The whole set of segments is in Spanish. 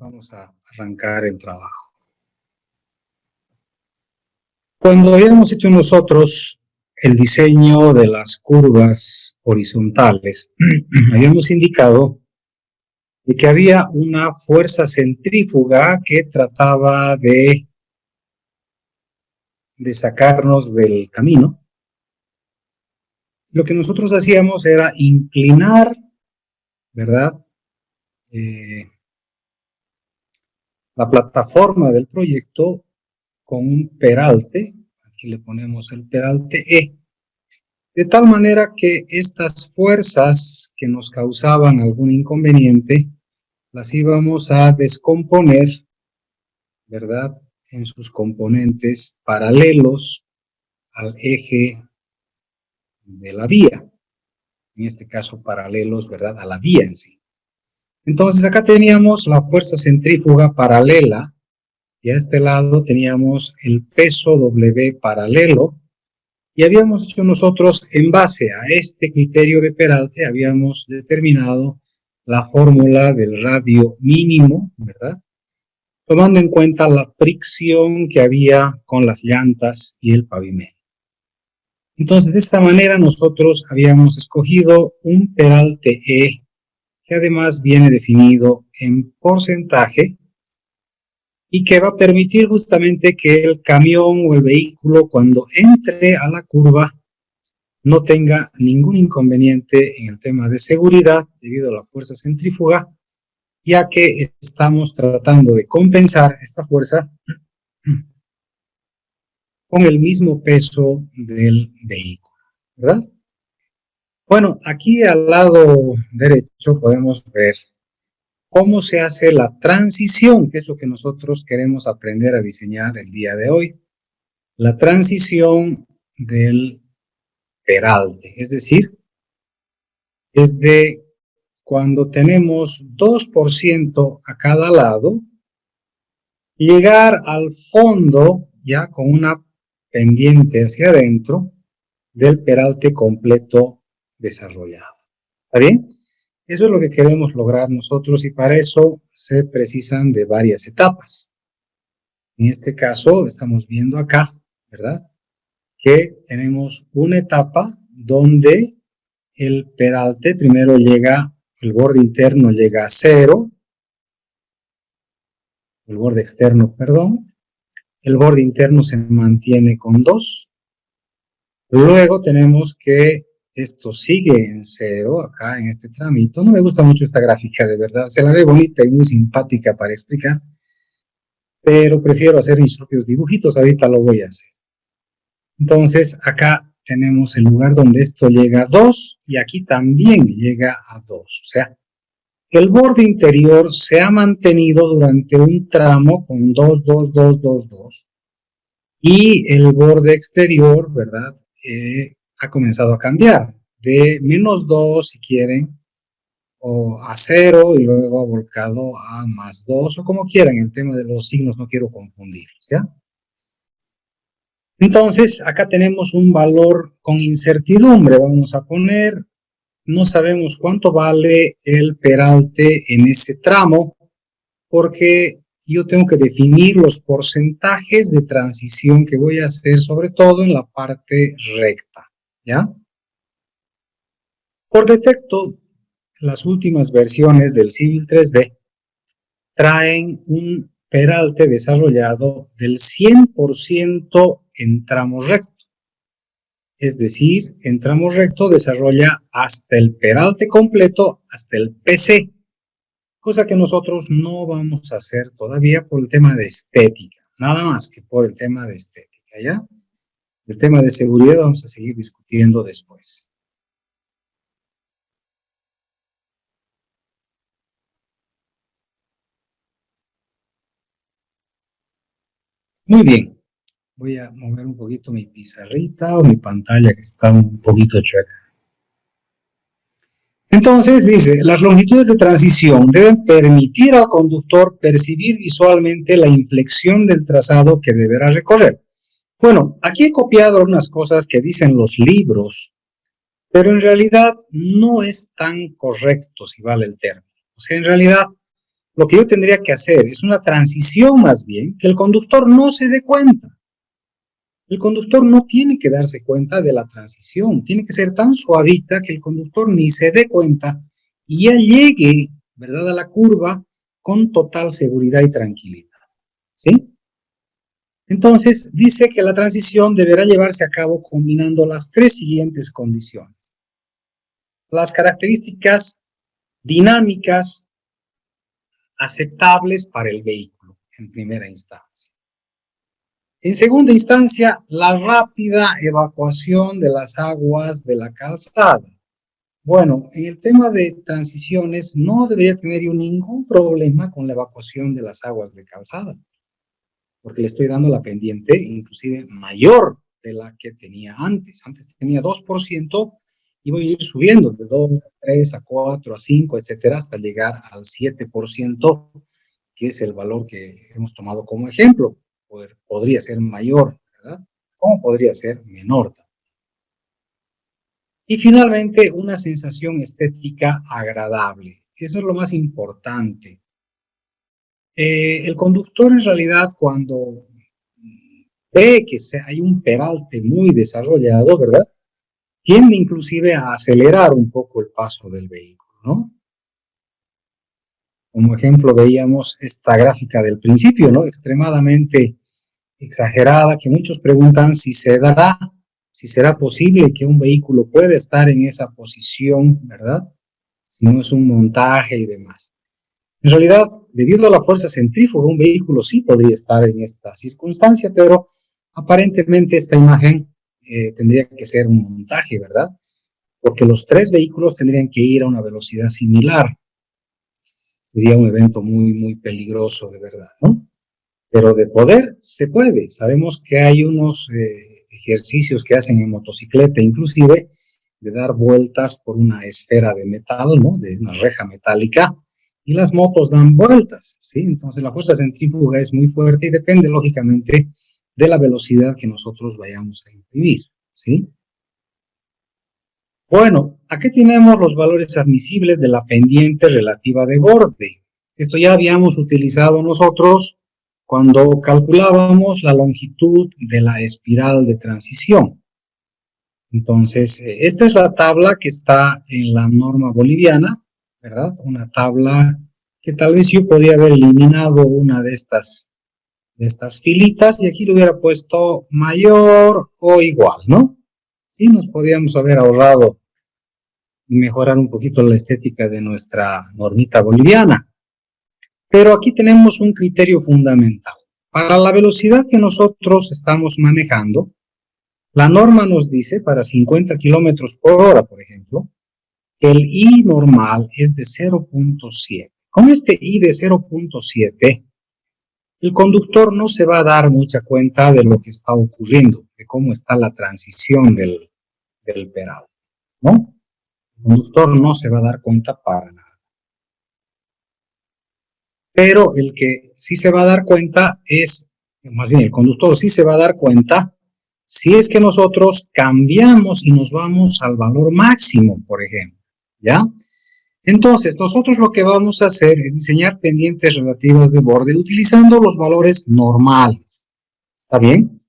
Vamos a arrancar el trabajo. Cuando habíamos hecho nosotros el diseño de las curvas horizontales, habíamos indicado de que había una fuerza centrífuga que trataba de sacarnos del camino. Lo que nosotros hacíamos era inclinar, ¿verdad?, la plataforma del proyecto con un peralte. Aquí le ponemos el peralte E, de tal manera que estas fuerzas que nos causaban algún inconveniente las íbamos a descomponer, ¿verdad?, en sus componentes paralelos al eje de la vía, en este caso paralelos, ¿verdad?, a la vía en sí. Entonces acá teníamos la fuerza centrífuga paralela y a este lado teníamos el peso W paralelo, y habíamos hecho nosotros, en base a este criterio de peralte, habíamos determinado la fórmula del radio mínimo, ¿verdad?, tomando en cuenta la fricción que había con las llantas y el pavimento. Entonces, de esta manera nosotros habíamos escogido un peralte E, que además viene definido en porcentaje y que va a permitir justamente que el camión o el vehículo, cuando entre a la curva, no tenga ningún inconveniente en el tema de seguridad debido a la fuerza centrífuga, ya que estamos tratando de compensar esta fuerza con el mismo peso del vehículo, ¿verdad? Bueno, aquí al lado derecho podemos ver cómo se hace la transición, que es lo que nosotros queremos aprender a diseñar el día de hoy. La transición del peralte, es decir, desde cuando tenemos 2% a cada lado, llegar al fondo ya con una pendiente hacia adentro del peralte completo desarrollado. ¿Está bien? Eso es lo que queremos lograr nosotros y para eso se precisan de varias etapas. En este caso estamos viendo acá, ¿verdad?, que tenemos una etapa donde el peralte primero llega, el borde interno llega a 0, el borde externo, perdón, el borde interno se mantiene con 2, luego tenemos que esto sigue en 0, acá en este tramito. No me gusta mucho esta gráfica, de verdad, se la ve bonita y muy simpática para explicar, pero prefiero hacer mis propios dibujitos, ahorita lo voy a hacer. Entonces, acá tenemos el lugar donde esto llega a 2 y aquí también llega a 2. O sea, el borde interior se ha mantenido durante un tramo con 2, 2, 2, 2, 2. Y el borde exterior, ¿verdad?, ha comenzado a cambiar de menos 2, si quieren, o a 0 y luego ha volcado a más 2, o como quieran. El tema de los signos no quiero confundirlos, ¿ya? Entonces, acá tenemos un valor con incertidumbre. Vamos a poner, no sabemos cuánto vale el peralte en ese tramo, porque yo tengo que definir los porcentajes de transición que voy a hacer, sobre todo en la parte recta, ¿ya? Por defecto, las últimas versiones del Civil 3D traen un peralte desarrollado del 100% en tramo recto. Es decir, en tramo recto desarrolla hasta el peralte completo, hasta el PC, cosa que nosotros no vamos a hacer todavía por el tema de estética, nada más que por el tema de estética, ¿ya? El tema de seguridad vamos a seguir discutiendo después. Muy bien, voy a mover un poquito mi pizarrita o mi pantalla que está un poquito chueca. Entonces dice, las longitudes de transición deben permitir al conductor percibir visualmente la inflexión del trazado que deberá recorrer. Bueno, aquí he copiado algunas cosas que dicen los libros, pero en realidad no es tan correcto, si vale el término. O sea, en realidad lo que yo tendría que hacer es una transición más bien, que el conductor no se dé cuenta. El conductor no tiene que darse cuenta de la transición, tiene que ser tan suavita que el conductor ni se dé cuenta y ya llegue, ¿verdad?, a la curva con total seguridad y tranquilidad, ¿sí? Entonces, dice que la transición deberá llevarse a cabo combinando las tres siguientes condiciones. Las características dinámicas aceptables para el vehículo, en primera instancia. En segunda instancia, la rápida evacuación de las aguas de la calzada. Bueno, en el tema de transiciones no debería tener yo ningún problema con la evacuación de las aguas de calzada, porque le estoy dando la pendiente inclusive mayor de la que tenía antes. Antes tenía 2% y voy a ir subiendo de 2 a 3 a 4 a 5, etcétera, hasta llegar al 7%, que es el valor que hemos tomado como ejemplo. Podría ser mayor, ¿verdad? ¿Cómo podría ser menor? Y finalmente, una sensación estética agradable. Eso es lo más importante. El conductor en realidad cuando ve que hay un peralte muy desarrollado, ¿verdad?, tiende inclusive a acelerar un poco el paso del vehículo, ¿no? Como ejemplo veíamos esta gráfica del principio, ¿no?, extremadamente exagerada, que muchos preguntan si será posible que un vehículo pueda estar en esa posición, ¿verdad?, si no es un montaje y demás. En realidad, debido a la fuerza centrífuga, un vehículo sí podría estar en esta circunstancia, pero aparentemente esta imagen tendría que ser un montaje, ¿verdad? Porque los tres vehículos tendrían que ir a una velocidad similar. Sería un evento muy, muy peligroso, de verdad, ¿no? Pero de poder, se puede. Sabemos que hay unos ejercicios que hacen en motocicleta, inclusive, de dar vueltas por una esfera de metal, ¿no?, de una reja metálica, y las motos dan vueltas, ¿sí? Entonces la fuerza centrífuga es muy fuerte y depende, lógicamente, de la velocidad que nosotros vayamos a imprimir, ¿sí? Bueno, aquí tenemos los valores admisibles de la pendiente relativa de borde. Esto ya habíamos utilizado nosotros cuando calculábamos la longitud de la espiral de transición. Entonces, esta es la tabla que está en la norma boliviana, ¿verdad? Una tabla que tal vez yo podría haber eliminado una de estas filitas y aquí le hubiera puesto mayor o igual, ¿no? Sí, nos podíamos haber ahorrado y mejorar un poquito la estética de nuestra normita boliviana. Pero aquí tenemos un criterio fundamental. Para la velocidad que nosotros estamos manejando, la norma nos dice para 50 kilómetros por hora, por ejemplo, que el I normal es de 0.7. Con este I de 0.7, el conductor no se va a dar mucha cuenta de lo que está ocurriendo, de cómo está la transición del pedal, ¿no? El conductor no se va a dar cuenta para nada. Pero el que sí se va a dar cuenta es, más bien el conductor sí se va a dar cuenta si es que nosotros cambiamos y nos vamos al valor máximo, por ejemplo, ¿ya? Entonces, nosotros lo que vamos a hacer es diseñar pendientes relativas de borde utilizando los valores normales, ¿está bien?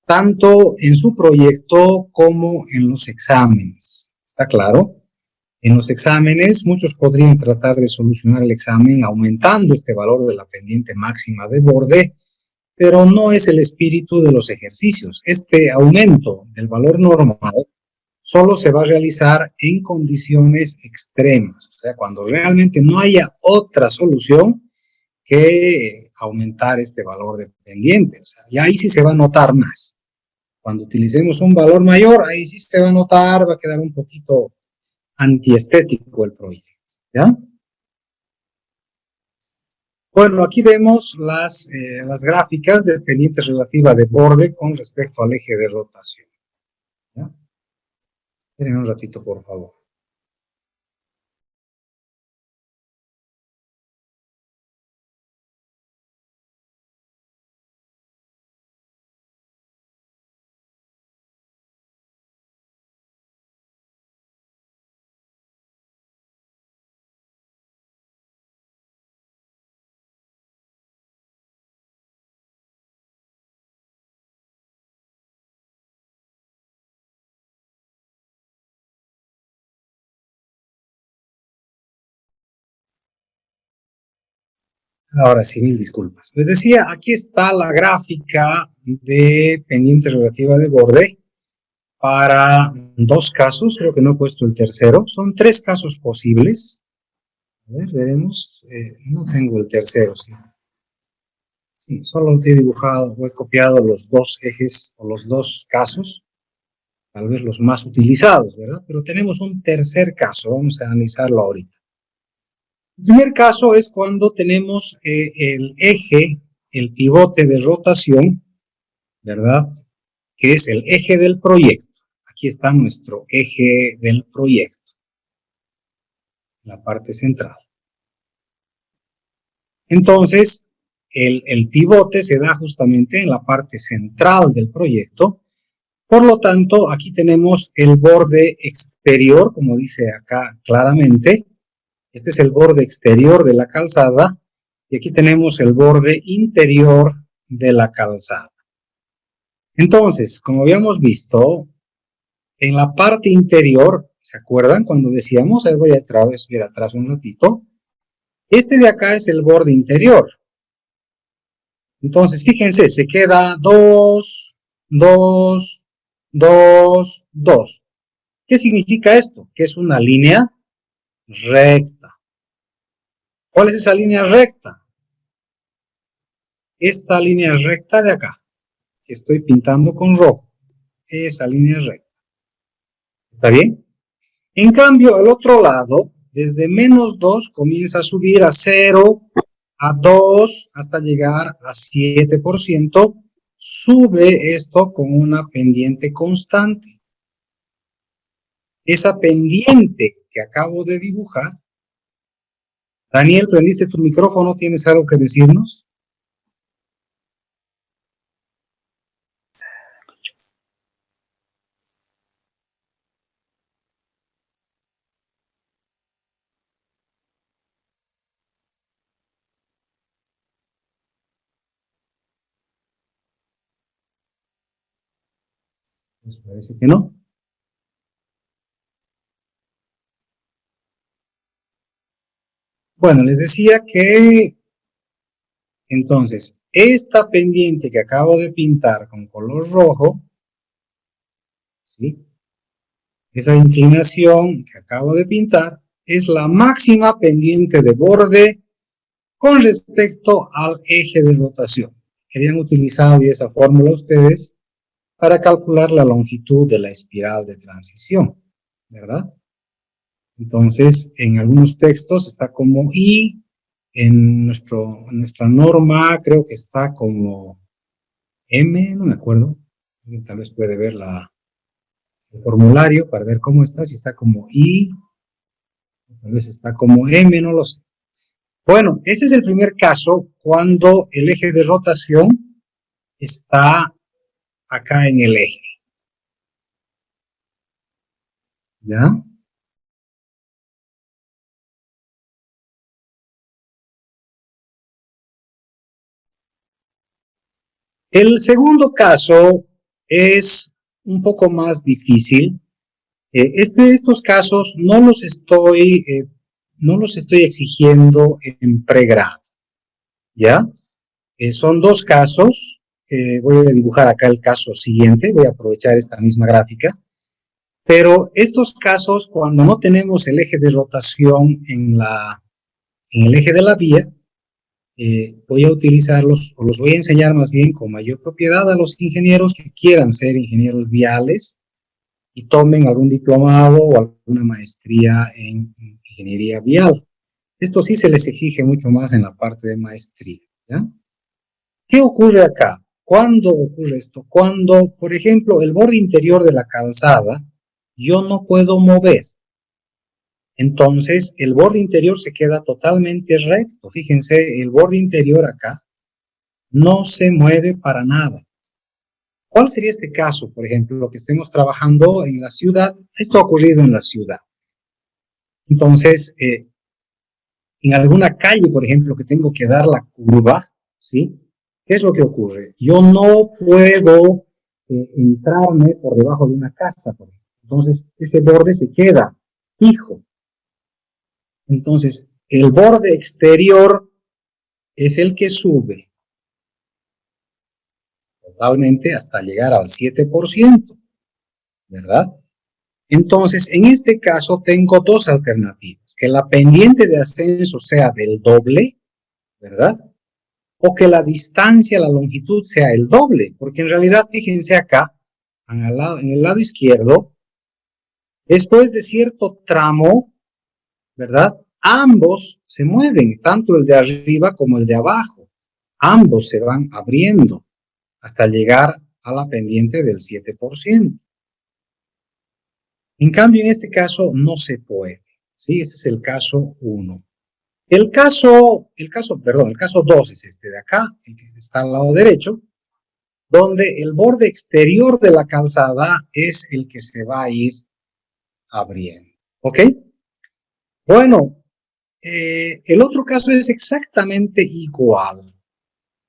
Tanto en su proyecto como en los exámenes, ¿está claro? En los exámenes, muchos podrían tratar de solucionar el examen aumentando este valor de la pendiente máxima de borde, pero no es el espíritu de los ejercicios. Este aumento del valor normal solo se va a realizar en condiciones extremas, o sea, cuando realmente no haya otra solución que aumentar este valor de pendiente. O sea, y ahí sí se va a notar más. Cuando utilicemos un valor mayor, ahí sí se va a notar, va a quedar un poquito antiestético el proyecto, ¿ya? Bueno, aquí vemos las gráficas de pendiente relativa de borde con respecto al eje de rotación, ¿ya? Esperen un ratito, por favor. Ahora sí, mil disculpas. Les decía, aquí está la gráfica de pendiente relativa de borde para dos casos, creo que no he puesto el tercero, son tres casos posibles. A ver, veremos, no tengo el tercero, sí. Sí, solo he dibujado o he copiado los dos ejes o los dos casos, tal vez los más utilizados, ¿verdad? Pero tenemos un tercer caso, vamos a analizarlo ahorita. El primer caso es cuando tenemos el eje, el pivote de rotación, ¿verdad? Que es el eje del proyecto. Aquí está nuestro eje del proyecto, la parte central. Entonces, el pivote se da justamente en la parte central del proyecto. Por lo tanto, aquí tenemos el borde exterior, como dice acá claramente. Este es el borde exterior de la calzada. Y aquí tenemos el borde interior de la calzada. Entonces, como habíamos visto, en la parte interior, ¿se acuerdan cuando decíamos? Ahí voy a ver atrás un ratito. Este de acá es el borde interior. Entonces, fíjense, se queda 2, 2, 2, 2. ¿Qué significa esto? Que es una línea recta. ¿Cuál es esa línea recta? Esta línea recta de acá, que estoy pintando con rojo. Esa línea recta. ¿Está bien? En cambio, al otro lado, desde menos 2 comienza a subir a 0, a 2, hasta llegar a 7%. Sube esto con una pendiente constante. Esa pendiente que acabo de dibujar. Daniel, ¿prendiste tu micrófono? ¿Tienes algo que decirnos? Pues parece que no. Bueno, les decía que entonces esta pendiente que acabo de pintar con color rojo, ¿sí? Esa inclinación que acabo de pintar es la máxima pendiente de borde con respecto al eje de rotación. Que habían utilizado esa fórmula ustedes para calcular la longitud de la espiral de transición, ¿verdad? Entonces, en algunos textos está como I, en nuestra norma creo que está como M, no me acuerdo. Tal vez puede ver el formulario para ver cómo está, si está como I, tal vez está como M, no lo sé. Bueno, ese es el primer caso cuando el eje de rotación está acá en el eje. ¿Ya? El segundo caso es un poco más difícil. Estos casos no los estoy exigiendo en pregrado. ¿Ya? Son dos casos. Voy a dibujar acá el caso siguiente. Voy a aprovechar esta misma gráfica. Pero estos casos, cuando no tenemos el eje de rotación en el eje de la vía, voy a utilizarlos, o los voy a enseñar más bien con mayor propiedad a los ingenieros que quieran ser ingenieros viales y tomen algún diplomado o alguna maestría en ingeniería vial. Esto sí se les exige mucho más en la parte de maestría, ¿ya? ¿Qué ocurre acá? ¿Cuándo ocurre esto? Cuando, por ejemplo, el borde interior de la calzada yo no puedo mover. Entonces, el borde interior se queda totalmente recto. Fíjense, el borde interior acá no se mueve para nada. ¿Cuál sería este caso, por ejemplo, lo que estemos trabajando en la ciudad? Esto ha ocurrido en la ciudad. Entonces, en alguna calle, por ejemplo, que tengo que dar la curva, ¿sí? ¿Qué es lo que ocurre? Yo no puedo entrarme por debajo de una casa, por ejemplo. Entonces, ese borde se queda fijo. Entonces, el borde exterior es el que sube totalmente hasta llegar al 7%, ¿verdad? Entonces, en este caso tengo dos alternativas, que la pendiente de ascenso sea del doble, ¿verdad? O que la distancia, la longitud sea el doble, porque en realidad, fíjense acá, en el lado izquierdo, después de cierto tramo, ¿verdad? Ambos se mueven, tanto el de arriba como el de abajo. Ambos se van abriendo hasta llegar a la pendiente del 7%. En cambio, en este caso no se puede, ¿sí? Este es el caso 1. El caso 2 es este de acá, el que está al lado derecho, donde el borde exterior de la calzada es el que se va a ir abriendo, ¿ok? Bueno, el otro caso es exactamente igual,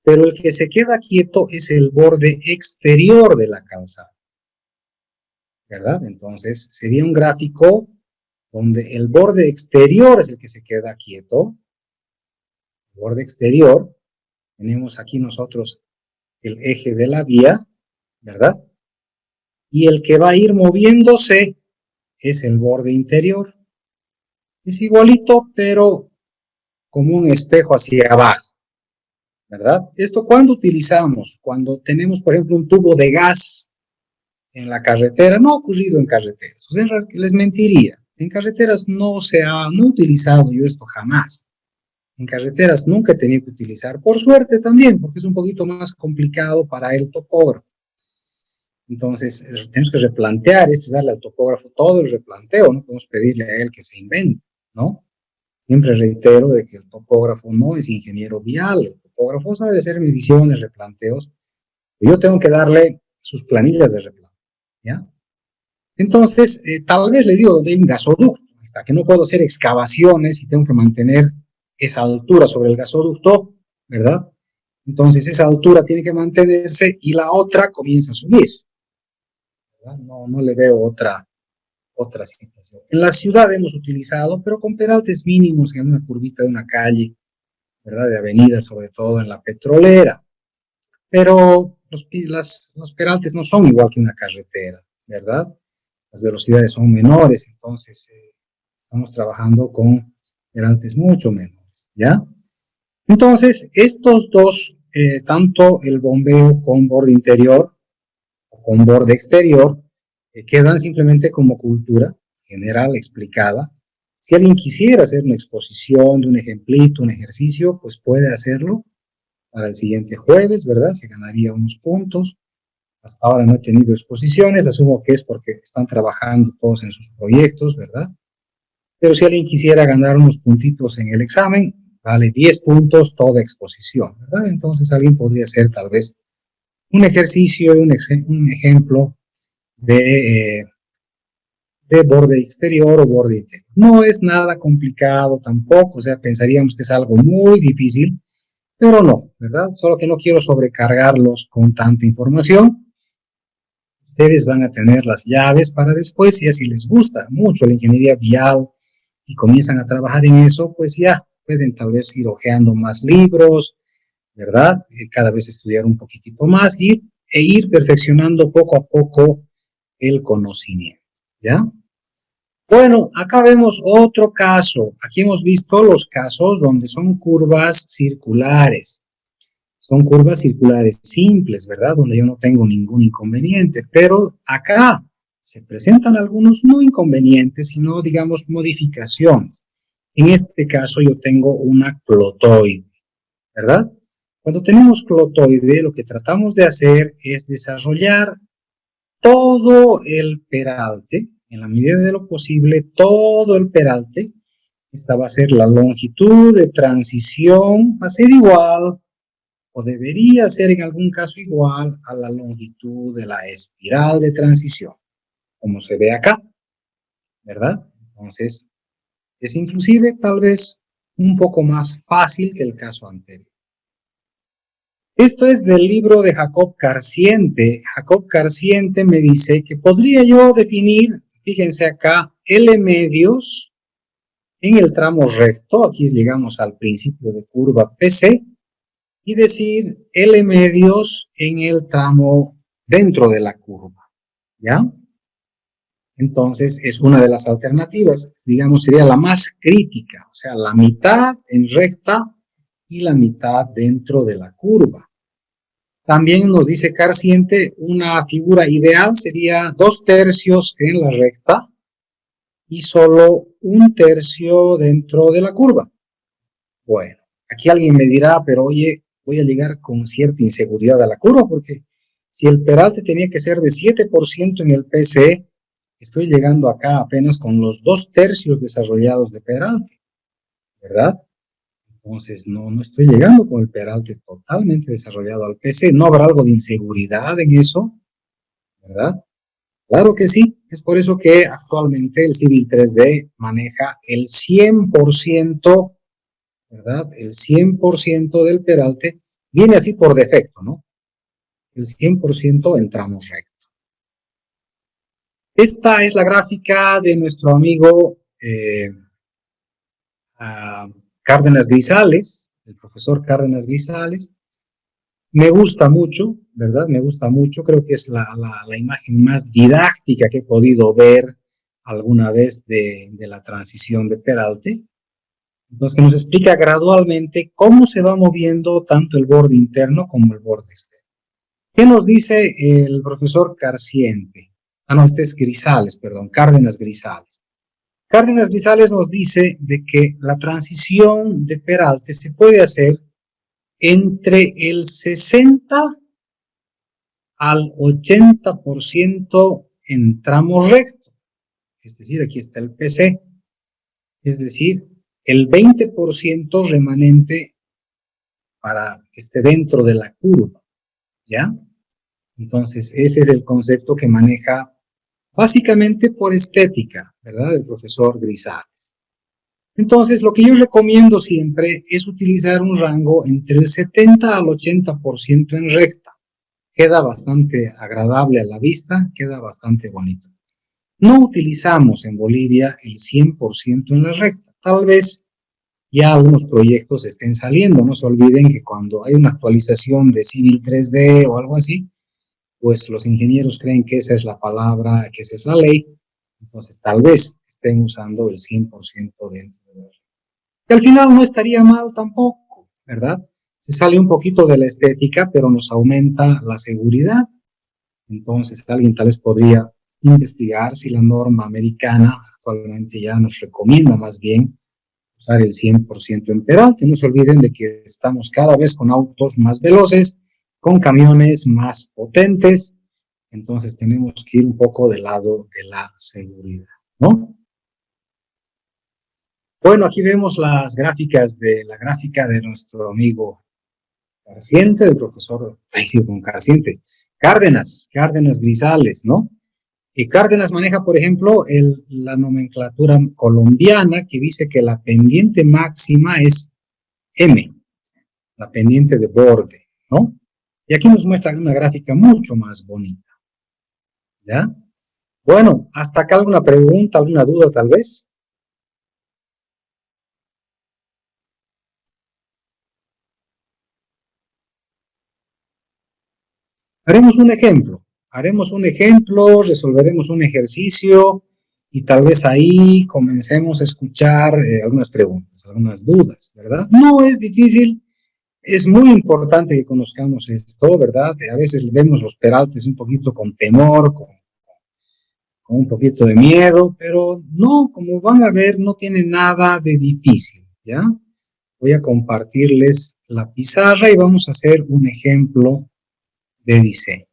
pero el que se queda quieto es el borde exterior de la calzada, ¿verdad? Entonces sería un gráfico donde el borde exterior es el que se queda quieto, el borde exterior, tenemos aquí nosotros el eje de la vía, ¿verdad? Y el que va a ir moviéndose es el borde interior. Es igualito, pero como un espejo hacia abajo, ¿verdad? ¿Esto cuándo utilizamos? Cuando tenemos, por ejemplo, un tubo de gas en la carretera. No ha ocurrido en carreteras. O sea, les mentiría. En carreteras no he utilizado yo esto jamás. En carreteras nunca he tenido que utilizar, por suerte también, porque es un poquito más complicado para el topógrafo. Entonces, tenemos que replantear esto, darle al topógrafo todo el replanteo, no podemos pedirle a él que se invente, ¿no? Siempre reitero de que el topógrafo no es ingeniero vial, el topógrafo sabe hacer mediciones, replanteos, y yo tengo que darle sus planillas de replanteo, ¿ya? Entonces, tal vez le digo donde hay un gasoducto, hasta que no puedo hacer excavaciones y tengo que mantener esa altura sobre el gasoducto, ¿verdad? Entonces, esa altura tiene que mantenerse y la otra comienza a subir, ¿verdad? No le veo otra situación. En la ciudad hemos utilizado, pero con peraltes mínimos en una curvita de una calle, ¿verdad? De avenida, sobre todo en la petrolera. Pero los peraltes no son igual que una carretera, ¿verdad? Las velocidades son menores, entonces estamos trabajando con peraltes mucho menores, ¿ya? Entonces, estos dos, tanto el bombeo con borde interior o con borde exterior, quedan simplemente como cultura general explicada. Si alguien quisiera hacer una exposición de un ejemplito, un ejercicio, pues puede hacerlo para el siguiente jueves, ¿verdad? Se ganaría unos puntos. Hasta ahora no he tenido exposiciones, asumo que es porque están trabajando todos en sus proyectos, ¿verdad? Pero si alguien quisiera ganar unos puntitos en el examen, vale 10 puntos toda exposición, ¿verdad? Entonces alguien podría hacer tal vez un ejercicio, un ejemplo de borde exterior o borde interior. No es nada complicado tampoco, o sea, pensaríamos que es algo muy difícil, pero no, ¿verdad? Solo que no quiero sobrecargarlos con tanta información. Ustedes van a tener las llaves para después, y si les gusta mucho la ingeniería vial y comienzan a trabajar en eso, pues ya pueden tal vez ir hojeando más libros, ¿verdad? Cada vez estudiar un poquitito más e ir perfeccionando poco a poco el conocimiento, ¿ya? Bueno, acá vemos otro caso. Aquí hemos visto los casos donde son curvas circulares. Son curvas circulares simples, ¿verdad? Donde yo no tengo ningún inconveniente. Pero acá se presentan algunos no inconvenientes, sino, digamos, modificaciones. En este caso yo tengo una clotoide, ¿verdad? Cuando tenemos clotoide, lo que tratamos de hacer es desarrollar todo el peralte, en la medida de lo posible, todo el peralte. Esta va a ser la longitud de transición, va a ser igual, o debería ser en algún caso igual a la longitud de la espiral de transición, como se ve acá, ¿verdad? Entonces, es inclusive tal vez un poco más fácil que el caso anterior. Esto es del libro de Jacob Carsiente. Jacob Carsiente me dice que podría yo definir, fíjense acá, L medios en el tramo recto. Aquí llegamos al principio de curva PC. y decir L medios en el tramo dentro de la curva, ¿ya? Entonces es una de las alternativas, digamos, sería la más crítica, o sea, la mitad en recta y la mitad dentro de la curva. También nos dice Carciente, una figura ideal sería 2/3 en la recta y solo 1/3 dentro de la curva. Bueno, aquí alguien me dirá, pero oye, voy a llegar con cierta inseguridad a la curva porque si el peralte tenía que ser de 7% en el PCE, estoy llegando acá apenas con los 2/3 desarrollados de peralte, ¿verdad? Entonces no estoy llegando con el peralte totalmente desarrollado al PC. ¿No habrá algo de inseguridad en eso? ¿Verdad? Claro que sí. Es por eso que actualmente el Civil 3D maneja el 100%, ¿verdad? El 100% del peralte viene así por defecto, ¿no? El 100% en tramos rectos. Esta es la gráfica de nuestro amigo Cárdenas Grisales, el profesor Cárdenas Grisales. Me gusta mucho, ¿verdad? Me gusta mucho, creo que es la imagen más didáctica que he podido ver alguna vez de la transición de peralte. Entonces, que nos explica gradualmente cómo se va moviendo tanto el borde interno como el borde externo. ¿Qué nos dice el profesor Carciente? Ah, no, este es Grisales, perdón, Cárdenas Grisales. Cárdenas Grisales nos dice de que la transición de peralte se puede hacer entre el 60 al 80% en tramo recto, es decir, aquí está el PC, es decir, el 20% remanente para que esté dentro de la curva, ¿ya? Entonces, ese es el concepto que maneja básicamente por estética, ¿verdad? El profesor Grisales. Entonces, lo que yo recomiendo siempre es utilizar un rango entre el 70 al 80% en recta. Queda bastante agradable a la vista, queda bastante bonito. No utilizamos en Bolivia el 100% en la recta. Tal vez ya algunos proyectos estén saliendo. No se olviden que cuando hay una actualización de Civil 3D o algo así, pues los ingenieros creen que esa es la palabra, que esa es la ley. Entonces tal vez estén usando el 100% dentro de la recta. Que al final no estaría mal tampoco, ¿verdad? Se sale un poquito de la estética, pero nos aumenta la seguridad. Entonces, alguien tal vez podría investigar si la norma americana actualmente ya nos recomienda más bien usar el 100% en peralte. No se olviden de que estamos cada vez con autos más veloces, con camiones más potentes, entonces tenemos que ir un poco del lado de la seguridad, ¿no? Bueno, aquí vemos las gráficas de la gráfica de nuestro amigo Carciente, del profesor, ahí sí, con Carciente, Cárdenas Grisales, ¿no? Y Cárdenas maneja, por ejemplo, la nomenclatura colombiana que dice que la pendiente máxima es M, la pendiente de borde, ¿no? Y aquí nos muestra una gráfica mucho más bonita, ¿ya? Bueno, hasta acá alguna pregunta, alguna duda tal vez. Haremos un ejemplo, resolveremos un ejercicio y tal vez ahí comencemos a escuchar algunas preguntas, algunas dudas, ¿verdad? No es difícil. Es muy importante que conozcamos esto, ¿verdad? A veces vemos los peraltes un poquito con temor, con un poquito de miedo, pero no, como van a ver, no tiene nada de difícil, ¿ya? Voy a compartirles la pizarra y vamos a hacer un ejemplo de diseño.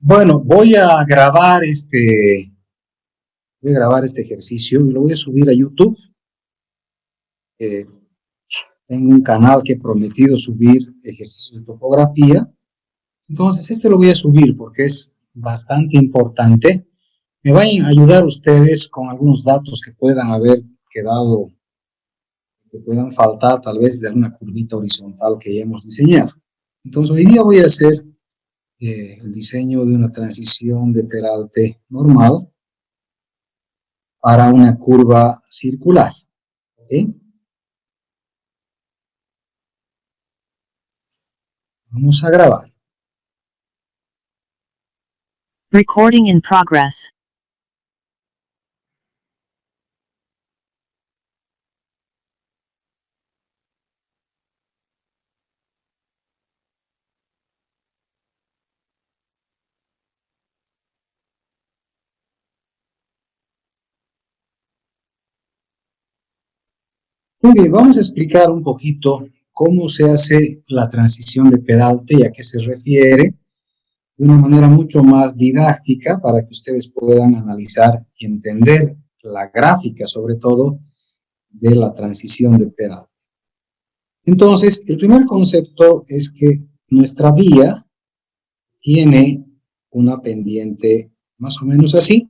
Bueno, voy a grabar este ejercicio y lo voy a subir a YouTube. Tengo un canal que he prometido subir ejercicios de topografía. Entonces, este lo voy a subir porque es bastante importante. Me van a ayudar ustedes con algunos datos que puedan haber quedado, que puedan faltar tal vez de alguna curvita horizontal que ya hemos diseñado. Entonces, hoy día voy a hacer el diseño de una transición de peralte normal para una curva circular. ¿Okay? Vamos a grabar. Recording in progress. Muy bien, vamos a explicar un poquito cómo se hace la transición de peralte y a qué se refiere de una manera mucho más didáctica para que ustedes puedan analizar y entender la gráfica, sobre todo, de la transición de peralte. Entonces, el primer concepto es que nuestra vía tiene una pendiente más o menos así,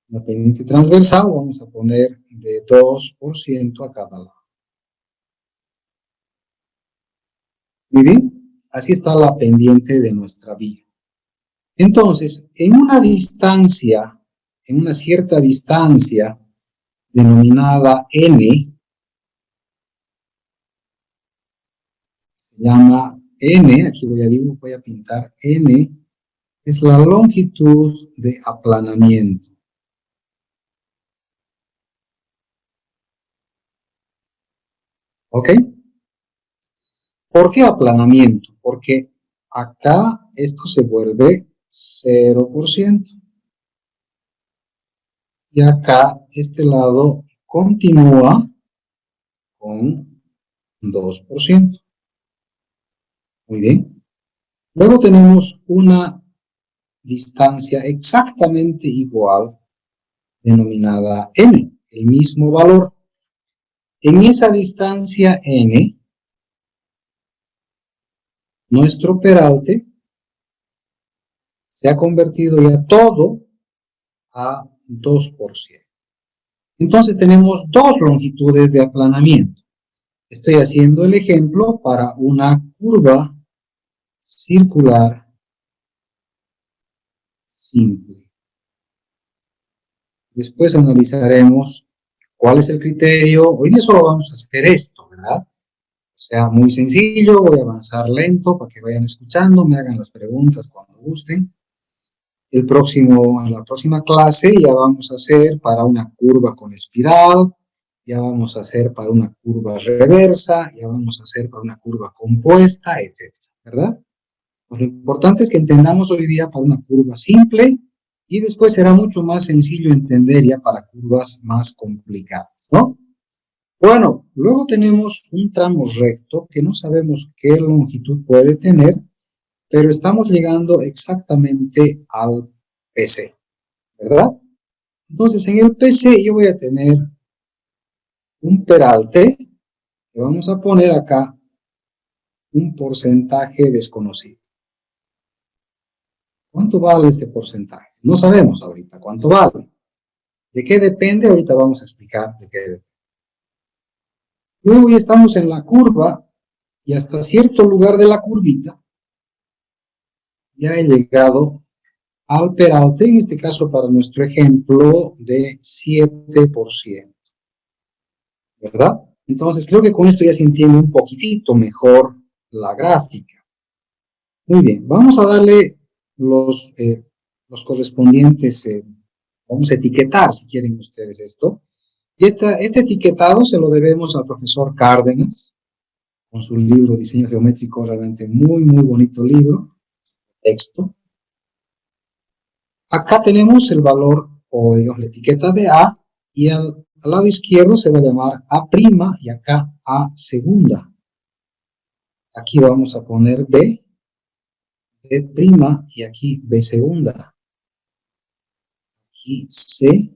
una pendiente transversal, vamos a poner de 2% a cada lado. Muy bien, así está la pendiente de nuestra vía. Entonces, en una distancia, en una cierta distancia denominada n, se llama n, aquí voy a pintar n, es la longitud de aplanamiento. ¿Ok? ¿Por qué aplanamiento? Porque acá esto se vuelve 0%. Y acá este lado continúa con 2%. Muy bien. Luego tenemos una distancia exactamente igual, denominada n, el mismo valor. En esa distancia n, nuestro peralte se ha convertido ya todo a 2%. Entonces tenemos dos longitudes de aplanamiento. Estoy haciendo el ejemplo para una curva circular simple. Después analizaremos cuál es el criterio. Hoy día solo vamos a hacer esto, ¿verdad? O sea, muy sencillo, voy a avanzar lento para que vayan escuchando, me hagan las preguntas cuando gusten. En la próxima clase ya vamos a hacer para una curva con espiral, ya vamos a hacer para una curva reversa, ya vamos a hacer para una curva compuesta, etc. ¿Verdad? Pues lo importante es que entendamos hoy día para una curva simple y después será mucho más sencillo entender ya para curvas más complicadas, ¿no? Bueno, luego tenemos un tramo recto que no sabemos qué longitud puede tener, pero estamos llegando exactamente al PC, ¿verdad? Entonces, en el PC yo voy a tener un peralte, que vamos a poner acá un porcentaje desconocido. ¿Cuánto vale este porcentaje? No sabemos ahorita cuánto vale. ¿De qué depende? Ahorita vamos a explicar de qué depende. Luego ya estamos en la curva y hasta cierto lugar de la curvita ya he llegado al peralte, en este caso para nuestro ejemplo de 7%. ¿Verdad? Entonces creo que con esto ya se entiende un poquitito mejor la gráfica. Muy bien, vamos a darle los correspondientes, vamos a etiquetar si quieren ustedes esto. Y este etiquetado se lo debemos al profesor Cárdenas, con su libro Diseño Geométrico, realmente muy, muy bonito libro, texto. Acá tenemos el valor, o digamos, la etiqueta de A, y al lado izquierdo se va a llamar A' y acá A segunda. Aquí vamos a poner B, B' y aquí B segunda. Aquí C,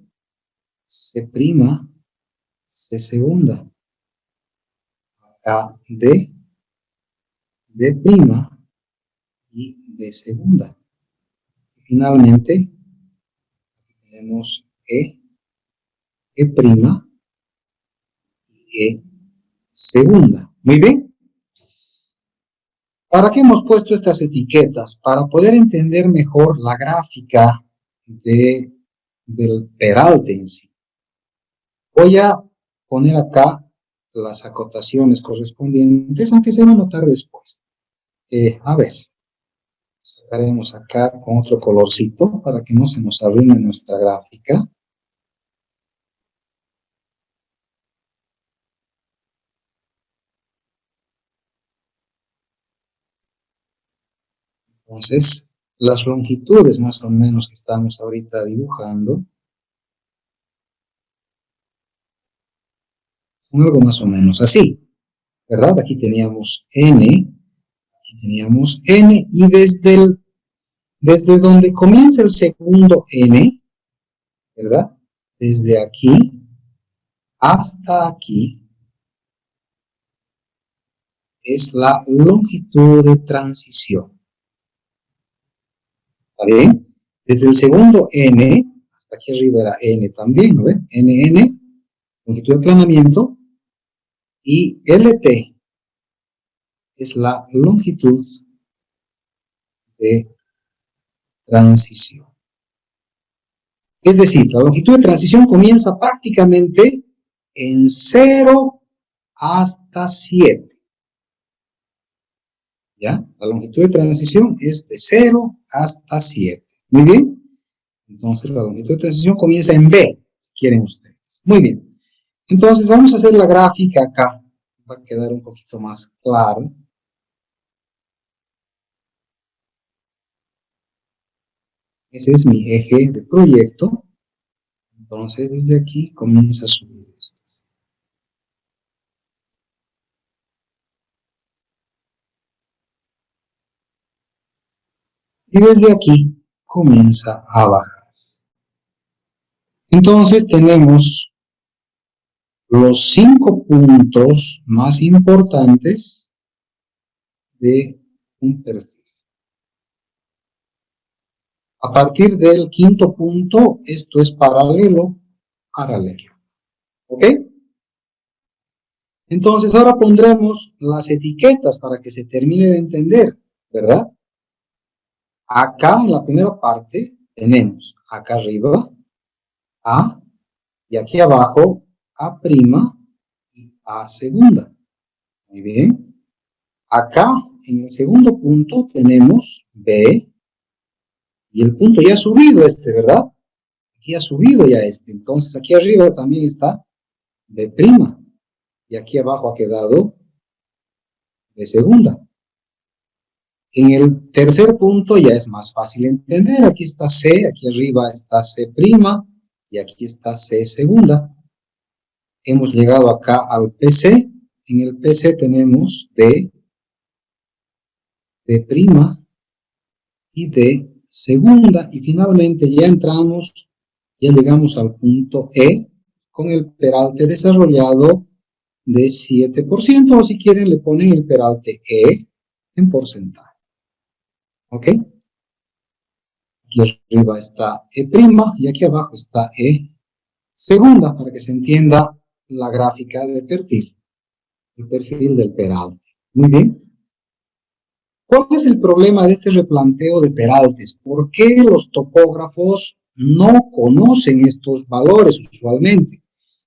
C', C segunda. Acá D, D' y D segunda. Y finalmente tenemos E', E' y E segunda. Muy bien. ¿Para qué hemos puesto estas etiquetas? Para poder entender mejor la gráfica del peralte en sí. Voy a poner acá las acotaciones correspondientes, aunque se va a notar después. A ver, sacaremos acá con otro colorcito para que no se nos arruine nuestra gráfica. Entonces, las longitudes más o menos que estamos ahorita dibujando son algo más o menos así, ¿verdad? Aquí teníamos N, y desde donde comienza el segundo N, ¿verdad? Desde aquí hasta aquí es la longitud de transición. ¿Está bien? Desde el segundo N, hasta aquí arriba era N también, ¿no ve? NN, longitud de aplanamiento, y LT es la longitud de transición. Es decir, la longitud de transición comienza prácticamente en 0 hasta 7. ¿Ya? La longitud de transición es de 0 hasta 7. Muy bien. Entonces la longitud de transición comienza en B, si quieren ustedes. Muy bien. Entonces vamos a hacer la gráfica acá. Va a quedar un poquito más claro. Ese es mi eje de proyecto. Entonces desde aquí comienza a subir esto. Y desde aquí comienza a bajar. Entonces tenemos los 5 puntos más importantes de un perfil. A partir del quinto punto, esto es paralelo. ¿Ok? Entonces ahora pondremos las etiquetas para que se termine de entender, ¿verdad? Acá en la primera parte tenemos acá arriba A y aquí abajo A' y A segunda. Muy bien. Acá en el segundo punto tenemos B y el punto ya ha subido ¿verdad? Aquí ha subido ya entonces aquí arriba también está B' y aquí abajo ha quedado B segunda. En el tercer punto ya es más fácil entender, aquí está C, aquí arriba está C' y aquí está C segunda. Hemos llegado acá al PC, en el PC tenemos D, D' y D segunda, y finalmente ya llegamos al punto E con el peralte desarrollado de 7%, o si quieren le ponen el peralte E en porcentaje. ¿Ok? Aquí arriba está E' y aquí abajo está E segunda, para que se entienda la gráfica de perfil, el perfil del peralte. Muy bien. ¿Cuál es el problema de este replanteo de peraltes? ¿Por qué los topógrafos no conocen estos valores usualmente?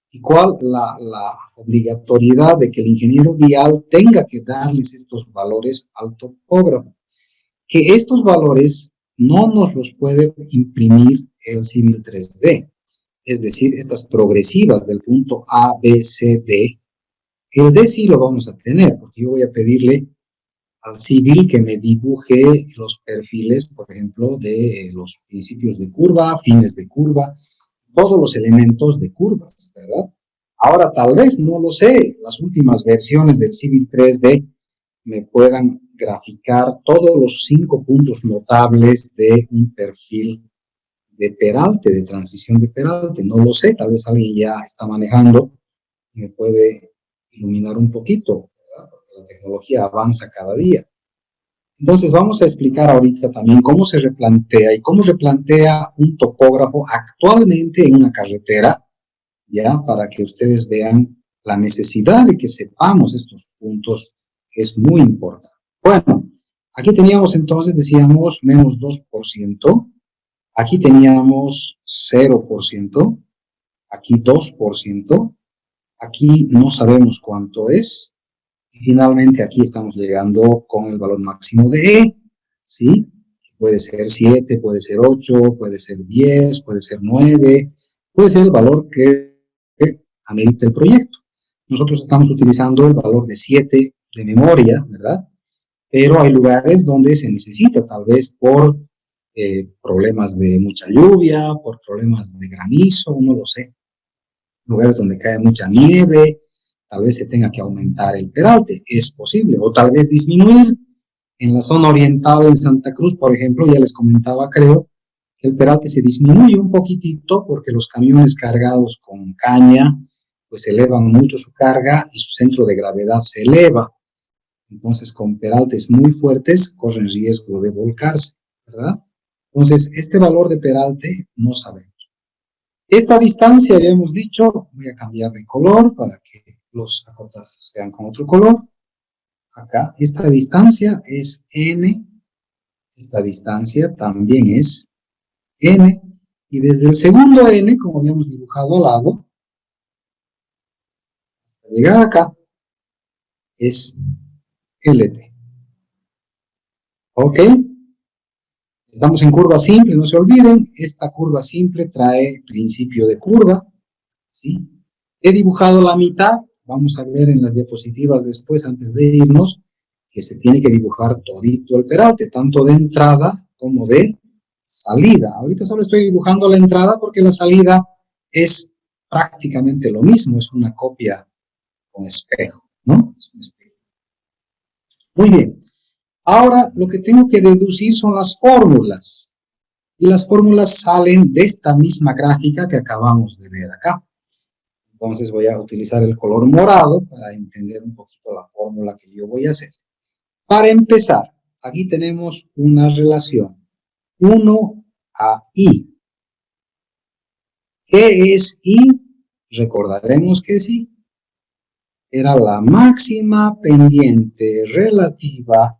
¿Y cuál la obligatoriedad de que el ingeniero vial tenga que darles estos valores al topógrafo? Que estos valores no nos los puede imprimir el Civil 3D. Es decir, estas progresivas del punto A, B, C, D. El D sí lo vamos a tener, porque yo voy a pedirle al Civil que me dibuje los perfiles, por ejemplo, de los principios de curva, fines de curva, todos los elementos de curvas, ¿verdad? Ahora, tal vez, no lo sé, las últimas versiones del Civil 3D me puedan graficar todos los 5 puntos notables de un perfil de peralte, de transición de peralte. No lo sé, tal vez alguien ya está manejando y me puede iluminar un poquito, ¿verdad? Porque la tecnología avanza cada día. Entonces vamos a explicar ahorita también cómo se replantea y cómo replantea un topógrafo actualmente en una carretera, ya, para que ustedes vean la necesidad de que sepamos estos puntos, que es muy importante. Bueno, aquí teníamos entonces, decíamos, menos 2%, aquí teníamos 0%, aquí 2%, aquí no sabemos cuánto es, y finalmente aquí estamos llegando con el valor máximo de E, ¿sí? Puede ser 7, puede ser 8, puede ser 10, puede ser 9, puede ser el valor que amerita el proyecto. Nosotros estamos utilizando el valor de 7 de memoria, ¿verdad? Pero hay lugares donde se necesita, tal vez por problemas de mucha lluvia, por problemas de granizo, no lo sé. Lugares donde cae mucha nieve, tal vez se tenga que aumentar el peralte, es posible, o tal vez disminuir. En la zona oriental en Santa Cruz, por ejemplo, ya les comentaba, creo, que el peralte se disminuye un poquitito porque los camiones cargados con caña, pues elevan mucho su carga y su centro de gravedad se eleva. Entonces, con peraltes muy fuertes, corren riesgo de volcarse, ¿verdad? Entonces, este valor de peralte no sabemos. Esta distancia, ya hemos dicho, voy a cambiar de color para que los acortazos sean con otro color. Acá, esta distancia es n, esta distancia también es n, y desde el segundo n, como habíamos dibujado al lado, hasta llegar acá, es lt. ¿Ok? Estamos en curva simple, no se olviden, esta curva simple trae principio de curva, ¿sí? He dibujado la mitad, vamos a ver en las diapositivas después, antes de irnos, que se tiene que dibujar todito el peralte, tanto de entrada como de salida. Ahorita solo estoy dibujando la entrada porque la salida es prácticamente lo mismo, es una copia con espejo, ¿no? Es un espejo. Muy bien. Ahora lo que tengo que deducir son las fórmulas. Y las fórmulas salen de esta misma gráfica que acabamos de ver acá. Entonces voy a utilizar el color morado para entender un poquito la fórmula que yo voy a hacer. Para empezar, aquí tenemos una relación 1 a I. ¿Qué es I? Recordaremos que sí. Era la máxima pendiente relativa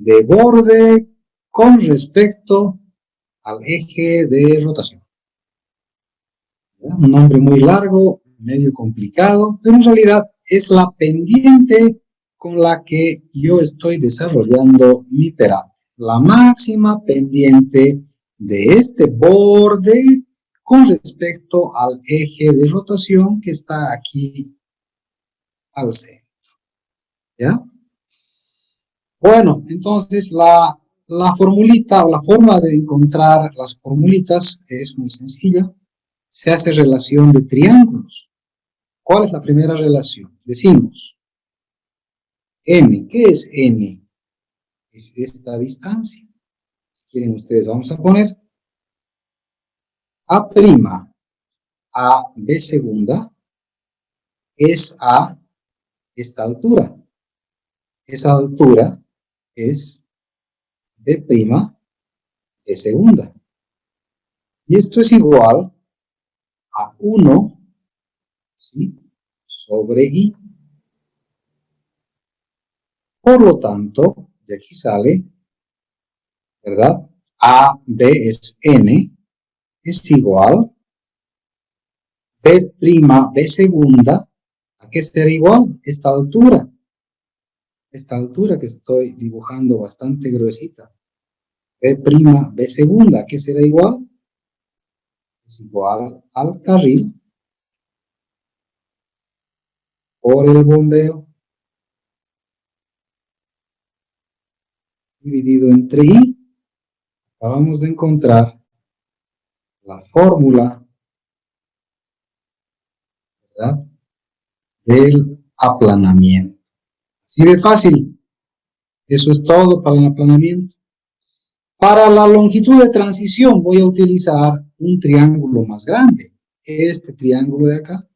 de borde con respecto al eje de rotación. Un nombre muy largo, medio complicado, pero en realidad es la pendiente con la que yo estoy desarrollando mi peralte. La máxima pendiente de este borde con respecto al eje de rotación que está aquí al centro. ¿Ya? Bueno, entonces la formulita o la forma de encontrar las formulitas es muy sencilla. Se hace relación de triángulos. ¿Cuál es la primera relación? Decimos n. ¿Qué es n? Es esta distancia. Si quieren ustedes, vamos a poner a', a b segunda, es a esta altura. Esa altura es b', b segunda. Y esto es igual a 1, ¿sí?, sobre i. Por lo tanto, de aquí sale, ¿verdad? A, B es n, es igual b', b segunda, ¿a qué será igual? Esta altura que estoy dibujando bastante gruesita. B', b segunda, ¿a qué será igual? Es igual al carril por el bombeo dividido entre i. Acabamos de encontrar la fórmula, ¿verdad?, del aplanamiento. Así de fácil. Eso es todo para el aplanamiento. Para la longitud de transición voy a utilizar un triángulo más grande. Este triángulo de acá.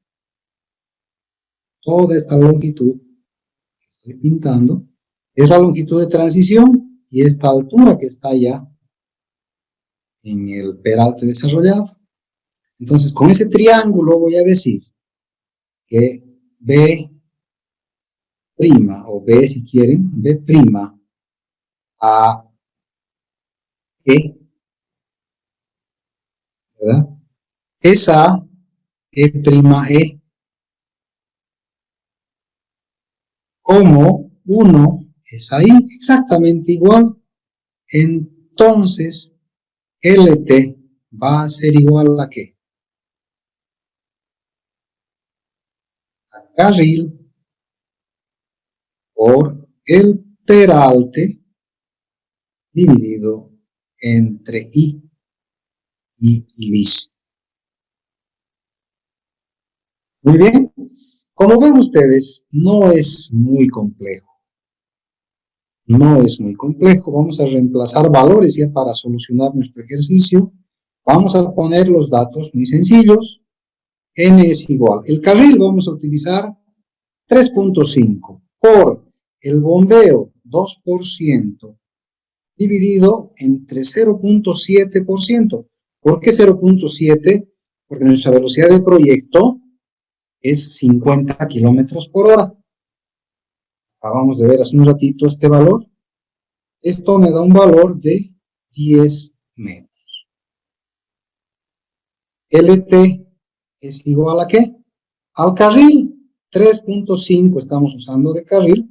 Toda esta longitud que estoy pintando es la longitud de transición y esta altura que está allá en el peralte desarrollado. Entonces, con ese triángulo voy a decir que B' o B si quieren, B' a E, ¿verdad? Es a E', como 1 es ahí exactamente igual, entonces LT va a ser igual a ¿qué? A carril por el peralte dividido entre I y listo. Muy bien. Como ven ustedes, no es muy complejo. No es muy complejo. Vamos a reemplazar valores ya para solucionar nuestro ejercicio. Vamos a poner los datos muy sencillos. N es igual. El carril vamos a utilizar 3.5 por el bombeo 2% dividido entre 0.7%. ¿Por qué 0.7? Porque nuestra velocidad de proyecto es 50 kilómetros por hora. Acabamos de ver hace un ratito este valor. Esto me da un valor de 10 metros. LT es igual a ¿qué? Al carril. 3.5 estamos usando de carril.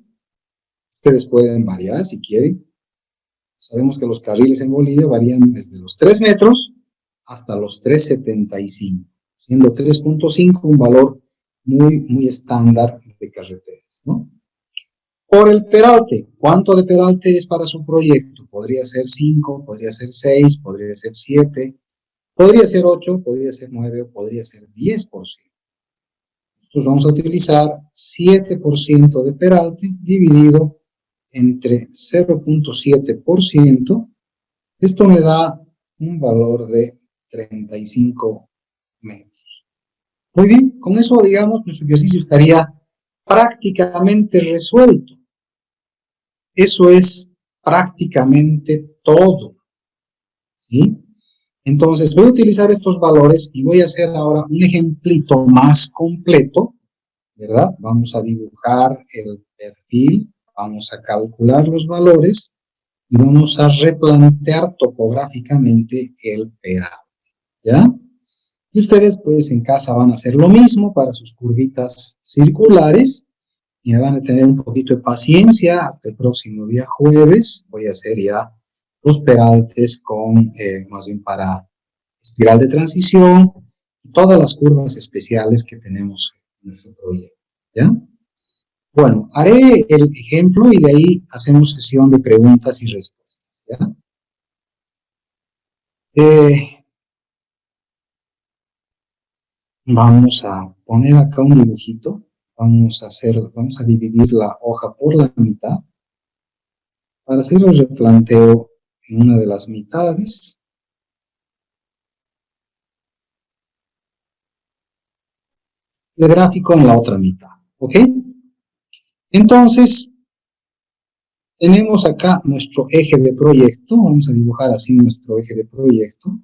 Ustedes pueden variar si quieren. Sabemos que los carriles en Bolivia varían desde los 3 metros hasta los 3,75, siendo 3.5 un valor muy estándar de carreteras, ¿no? Por el peralte, ¿cuánto de peralte es para su proyecto? Podría ser 5, podría ser 6, podría ser 7, podría ser 8, podría ser 9 o podría ser 10%. Entonces vamos a utilizar 7% de peralte dividido entre 0.7%. Esto me da un valor de 35 metros. Muy bien, con eso, digamos, nuestro ejercicio estaría prácticamente resuelto. Eso es prácticamente todo, ¿sí? Entonces voy a utilizar estos valores y voy a hacer ahora un ejemplito más completo, ¿verdad? Vamos a dibujar el perfil, vamos a calcular los valores y vamos a replantear topográficamente el peralte, ¿ya? Y ustedes pues en casa van a hacer lo mismo para sus curvitas circulares y me van a tener un poquito de paciencia hasta el próximo día jueves. Voy a hacer ya los peraltes con, más bien para espiral de transición y todas las curvas especiales que tenemos en nuestro proyecto, ¿ya? Bueno, haré el ejemplo y de ahí hacemos sesión de preguntas y respuestas, ¿ya? Vamos a poner acá un dibujito. Vamos a dividir la hoja por la mitad para hacer el replanteo en una de las mitades. El gráfico en la otra mitad, ¿ok? Entonces, tenemos acá nuestro eje de proyecto. Vamos a dibujar así nuestro eje de proyecto.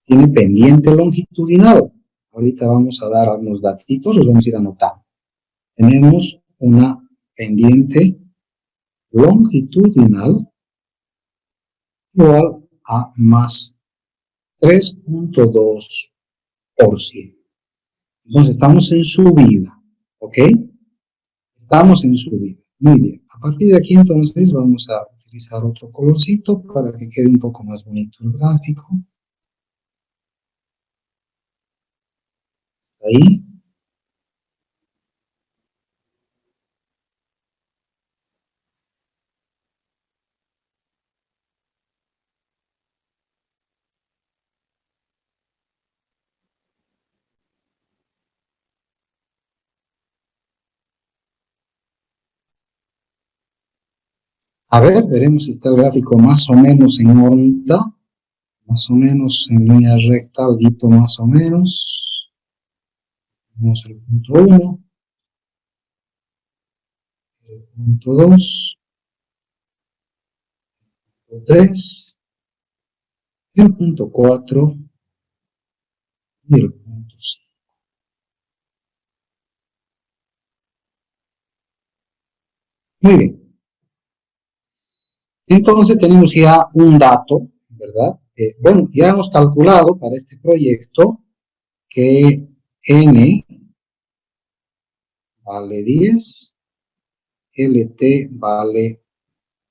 Tiene pendiente longitudinal. Ahorita vamos a dar algunos datitos, los vamos a ir anotando. Tenemos una pendiente longitudinal igual a más 3.2%. Entonces estamos en subida, ¿ok? Estamos en subida. Muy bien. A partir de aquí entonces vamos a utilizar otro colorcito para que quede un poco más bonito el gráfico. Ahí. A ver, veremos si está el gráfico más o menos en órbita, más o menos en línea recta, algo más o menos. Vamos al punto 1, el punto 2, el punto 3, el punto 4 y el punto 5. Muy bien. Entonces tenemos ya un dato, ¿verdad? Bueno, ya hemos calculado para este proyecto que n vale 10, LT vale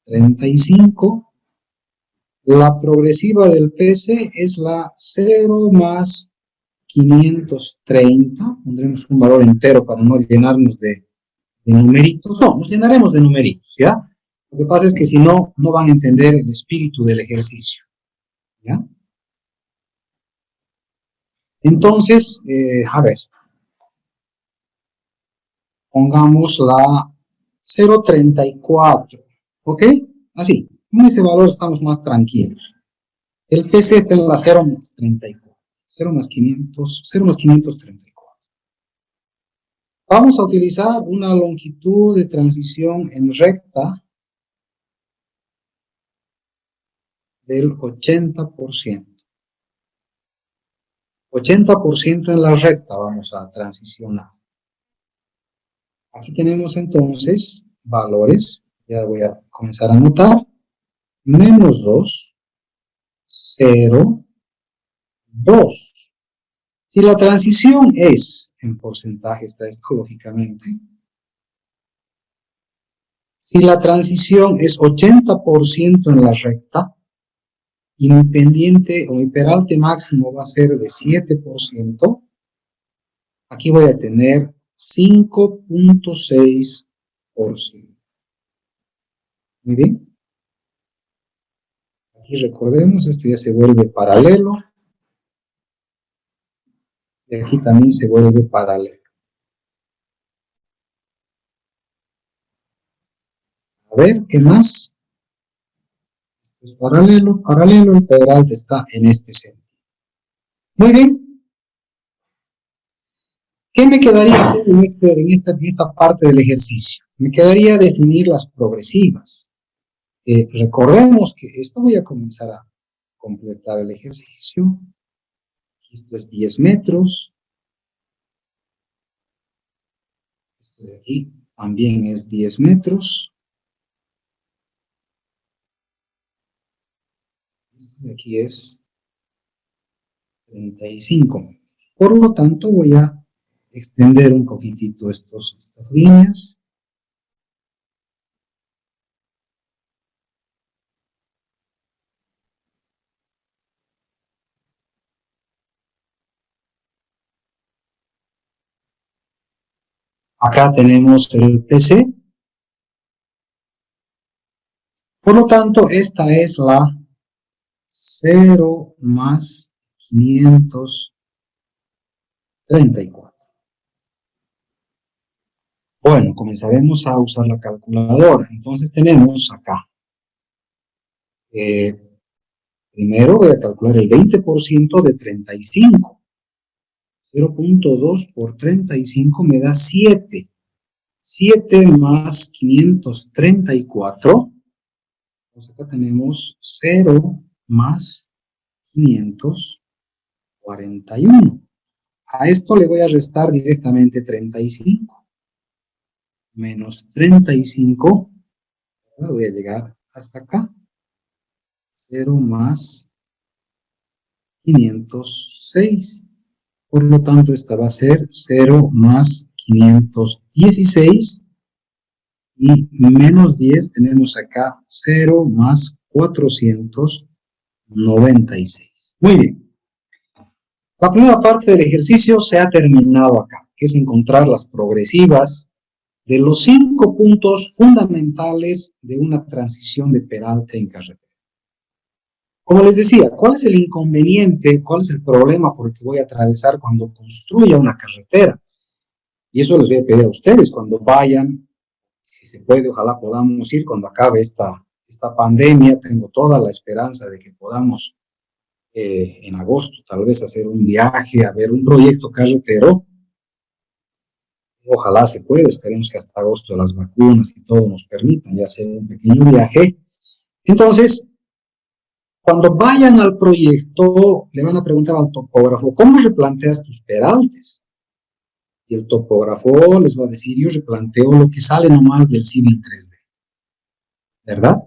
35, la progresiva del PC es la 0 más 530, pondremos un valor entero para no llenarnos de numeritos, no, nos llenaremos de numeritos, ¿ya? Lo que pasa es que si no, no van a entender el espíritu del ejercicio, ¿ya? Entonces, a ver, pongamos la 0.34, ¿ok? Así, con ese valor estamos más tranquilos. El PC está en la 0 más 34, 0 más 500, 0 más 534. Vamos a utilizar una longitud de transición en recta del 80%. 80% en la recta vamos a transicionar. Aquí tenemos entonces valores, ya voy a comenzar a anotar, menos 2, 0, 2. Si la transición es, en porcentaje está esto lógicamente, si la transición es 80% en la recta, y mi pendiente o mi peralte máximo va a ser de 7%, aquí voy a tener 5.6%. Muy bien. Aquí recordemos, esto ya se vuelve paralelo. Y aquí también se vuelve paralelo. A ver, ¿qué más? Esto es paralelo, paralelo, el peralte está en este centro. Muy bien. ¿Qué me quedaría hacer en esta parte del ejercicio? Me quedaría definir las progresivas. Recordemos que esto voy a comenzar a completar el ejercicio. Esto es 10 metros. Esto de aquí también es 10 metros. Esto de aquí es 35 metros. Por lo tanto, voy a extender un poquitito estas líneas. Acá tenemos el PC. Por lo tanto, esta es la 0 más 534. Bueno, comenzaremos a usar la calculadora. Entonces tenemos acá. Primero voy a calcular el 20% de 35. 0.2 por 35 me da 7. 7 más 534. Entonces acá tenemos 0 más 541. A esto le voy a restar directamente 35. Menos 35. Ahora voy a llegar hasta acá. 0 más 506. Por lo tanto, esta va a ser 0 más 516. Y menos 10 tenemos acá 0 más 496. Muy bien. La primera parte del ejercicio se ha terminado acá, que es encontrar las progresivas de los 5 puntos fundamentales de una transición de peralte en carretera. Como les decía, ¿cuál es el inconveniente, cuál es el problema por el que voy a atravesar cuando construya una carretera? Y eso les voy a pedir a ustedes cuando vayan, si se puede, ojalá podamos ir cuando acabe esta esta pandemia, tengo toda la esperanza de que podamos en agosto tal vez hacer un viaje, a ver un proyecto carretero. Ojalá se pueda, esperemos que hasta agosto las vacunas y todo nos permitan ya hacer un pequeño viaje. Entonces, cuando vayan al proyecto, le van a preguntar al topógrafo, ¿cómo replanteas tus peraltes? Y el topógrafo les va a decir, yo replanteo lo que sale nomás del Civil 3D, ¿verdad?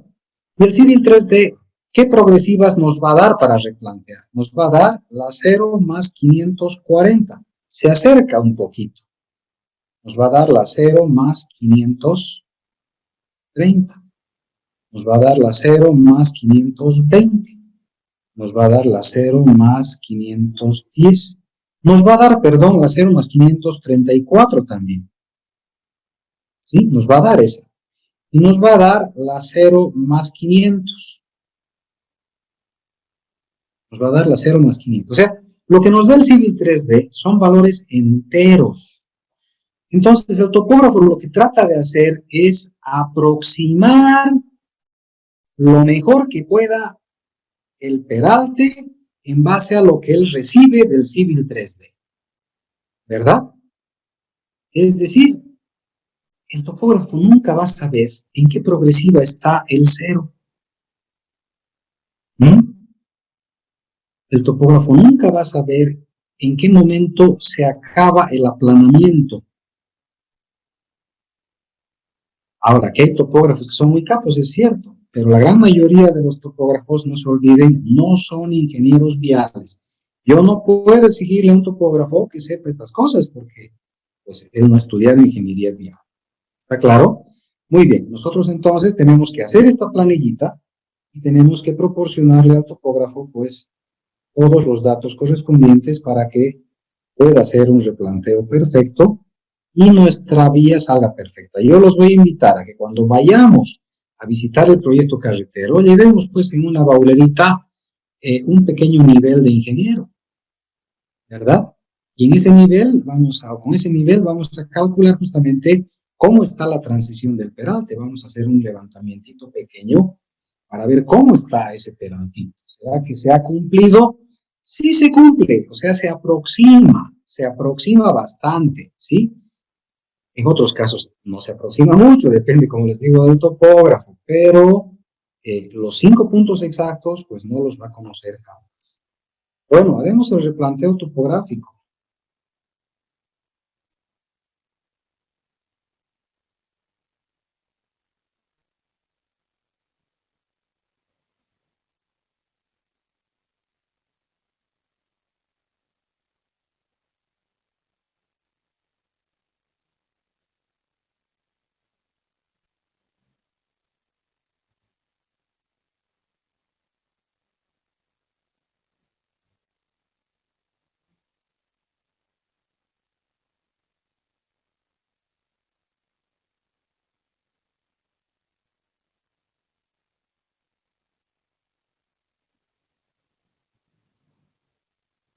Y el Civil 3D, ¿qué progresivas nos va a dar para replantear? Nos va a dar la 0 más 540, se acerca un poquito. Nos va a dar la 0 más 530. Nos va a dar la 0 más 520. Nos va a dar la 0 más 510. Nos va a dar, perdón, la 0 más 534 también. ¿Sí? Nos va a dar esa. Y nos va a dar la 0 más 500. Nos va a dar la 0 más 500. O sea, lo que nos da el Civil 3D son valores enteros. Entonces, el topógrafo lo que trata de hacer es aproximar lo mejor que pueda el peralte en base a lo que él recibe del Civil 3D, ¿verdad? Es decir, el topógrafo nunca va a saber en qué progresiva está el 0. El topógrafo nunca va a saber en qué momento se acaba el aplanamiento. Ahora, que hay topógrafos que son muy capos, es cierto, pero la gran mayoría de los topógrafos, no se olviden, no son ingenieros viales. Yo no puedo exigirle a un topógrafo que sepa estas cosas porque pues, él no ha estudiado ingeniería vial. ¿Está claro? Muy bien, nosotros entonces tenemos que hacer esta planillita y tenemos que proporcionarle al topógrafo pues todos los datos correspondientes para que pueda hacer un replanteo perfecto y nuestra vía salga perfecta. Yo los voy a invitar a que cuando vayamos a visitar el proyecto carretero, llevemos pues en una baulerita un pequeño nivel de ingeniero, ¿verdad? Y en ese nivel con ese nivel vamos a calcular justamente cómo está la transición del peralte. Vamos a hacer un levantamiento pequeño para ver cómo está ese peraltito. ¿Será que se ha cumplido? Sí se cumple, o sea, se aproxima bastante, ¿sí? En otros casos no se aproxima mucho, depende, como les digo, del topógrafo, pero los 5 puntos exactos, pues no los va a conocer jamás. Bueno, haremos el replanteo topográfico.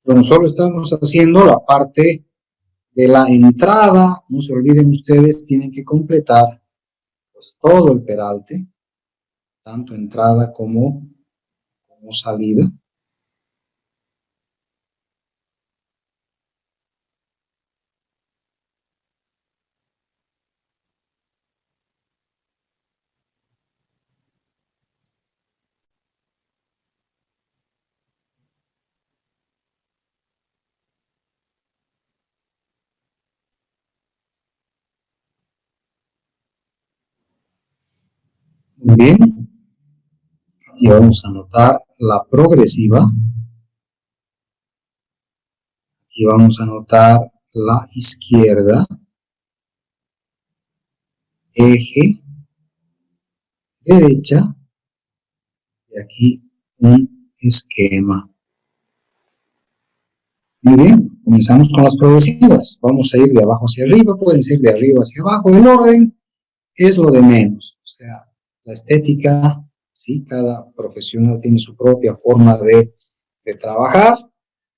Bueno, solo estamos haciendo la parte de la entrada. No se olviden ustedes, tienen que completar pues, todo el peralte, tanto entrada como salida. Muy bien. Y vamos a anotar la progresiva. Y vamos a anotar la izquierda, eje, derecha, y aquí un esquema. Muy bien, comenzamos con las progresivas. Vamos a ir de abajo hacia arriba, pueden ser de arriba hacia abajo. El orden es lo de menos. O sea, la estética, ¿sí? Cada profesional tiene su propia forma de trabajar.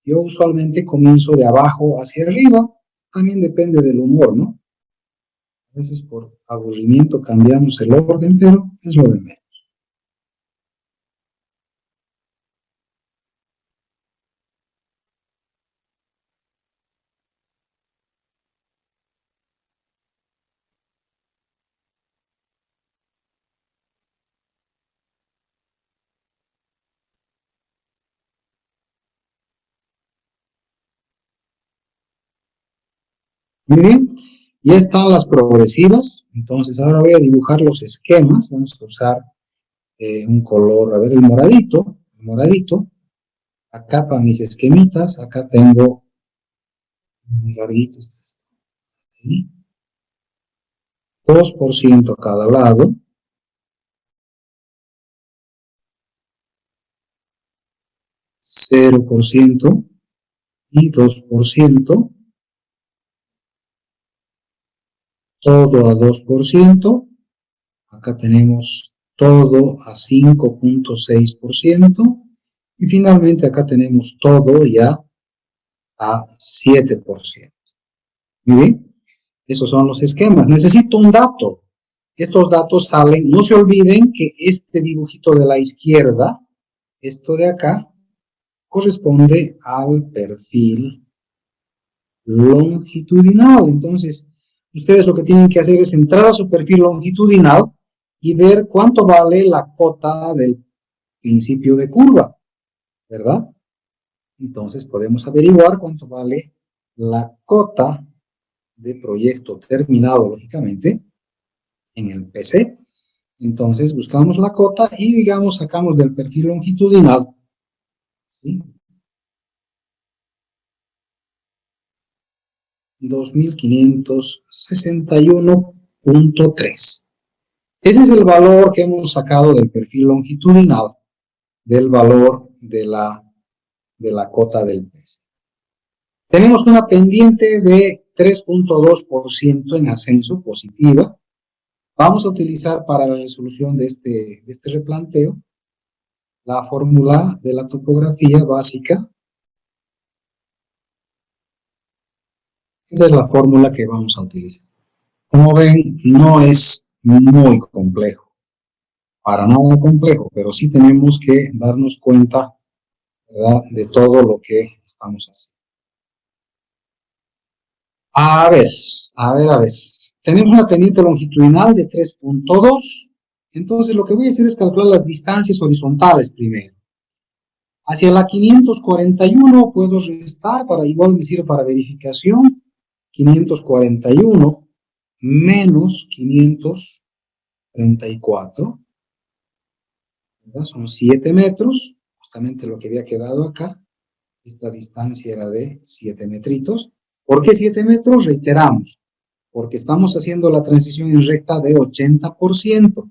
Yo usualmente comienzo de abajo hacia arriba. También depende del humor, ¿no? A veces por aburrimiento cambiamos el orden, pero es lo de menos. Muy bien, ya están las progresivas. Entonces ahora voy a dibujar los esquemas. Vamos a usar un color, a ver, el moradito. Acá para mis esquemitas, acá tengo muy larguitos. 2% a cada lado. 0% y 2%. Todo a 2%. Acá tenemos todo a 5.6%. Y finalmente acá tenemos todo ya a 7%. Muy bien, esos son los esquemas. Necesito un dato. Estos datos salen, no se olviden que este dibujito de la izquierda, esto de acá, corresponde al perfil longitudinal. Entonces, ustedes lo que tienen que hacer es entrar a su perfil longitudinal y ver cuánto vale la cota del principio de curva, ¿verdad? Entonces podemos averiguar cuánto vale la cota de proyecto terminado, lógicamente, en el PC. Entonces buscamos la cota y, digamos, sacamos del perfil longitudinal, ¿sí? 2561.3. Ese es el valor que hemos sacado del perfil longitudinal, del valor de la cota del PC. Tenemos una pendiente de 3.2% en ascenso positiva. Vamos a utilizar para la resolución de este replanteo la fórmula de la topografía básica. Esa es la fórmula que vamos a utilizar. Como ven, no es muy complejo, para nada complejo, pero sí tenemos que darnos cuenta, ¿verdad?, de todo lo que estamos haciendo. A ver. Tenemos una pendiente longitudinal de 3.2. Entonces lo que voy a hacer es calcular las distancias horizontales primero. Hacia la 541 puedo restar, igual me sirve para verificación. 541 menos 534. ¿Verdad? Son 7 metros. Justamente lo que había quedado acá. Esta distancia era de 7 metritos. ¿Por qué 7 metros? Reiteramos, porque estamos haciendo la transición en recta de 80%.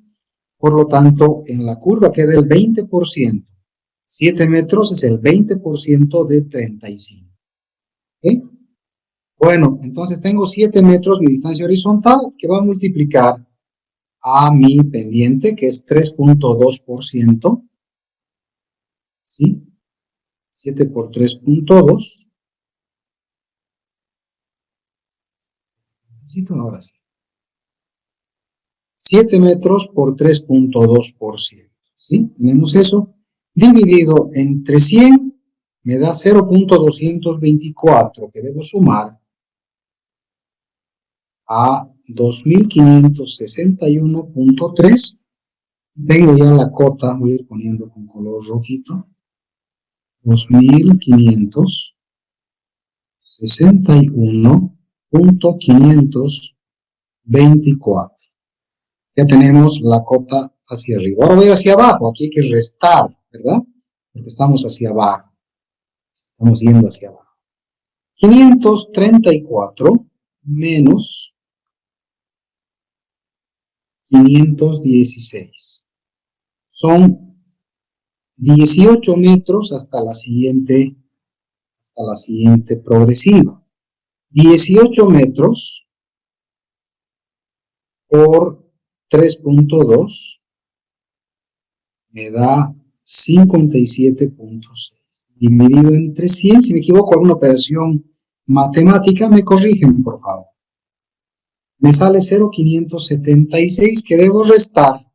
Por lo tanto, en la curva queda el 20%. 7 metros es el 20% de 35. ¿Okay? Bueno, entonces tengo 7 metros mi distancia horizontal que va a multiplicar a mi pendiente, que es 3.2%. ¿Sí? 7 por 3.2. Ahora sí. 7 metros por 3.2%. ¿Sí? Tenemos eso. Dividido entre 100 me da 0.224 que debo sumar a 2561.3. Tengo ya la cota, voy a ir poniendo con color rojito. 2561.524. Ya tenemos la cota hacia arriba. Ahora voy hacia abajo, aquí hay que restar, ¿verdad? Porque estamos hacia abajo. Estamos yendo hacia abajo. 534 menos 516. Son 18 metros hasta la siguiente progresiva. 18 metros por 3.2 me da 57.6. Dividido entre 100, si me equivoco alguna operación matemática, me corrigen, por favor. Me sale 0.576 que debo restar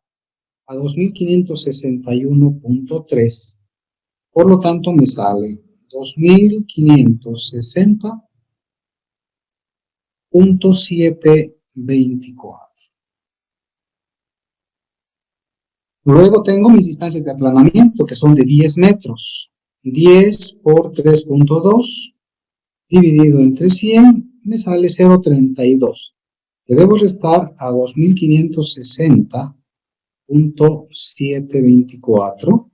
a 2.561.3. Por lo tanto, me sale 2.560.724. Luego tengo mis distancias de aplanamiento, que son de 10 metros. 10 por 3.2 dividido entre 100 me sale 0,32. Le debo restar a 2560.724.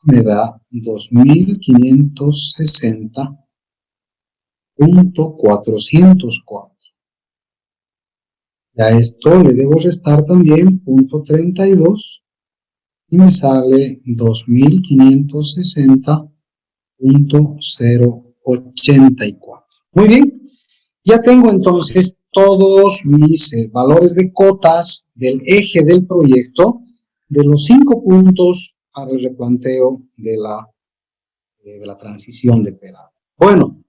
Me da 2560.404. A esto le debo restar también 0,32 y me sale 2560.084. Muy bien, ya tengo entonces todos mis valores de cotas del eje del proyecto de los 5 puntos para el replanteo de la transición de Peral. Bueno,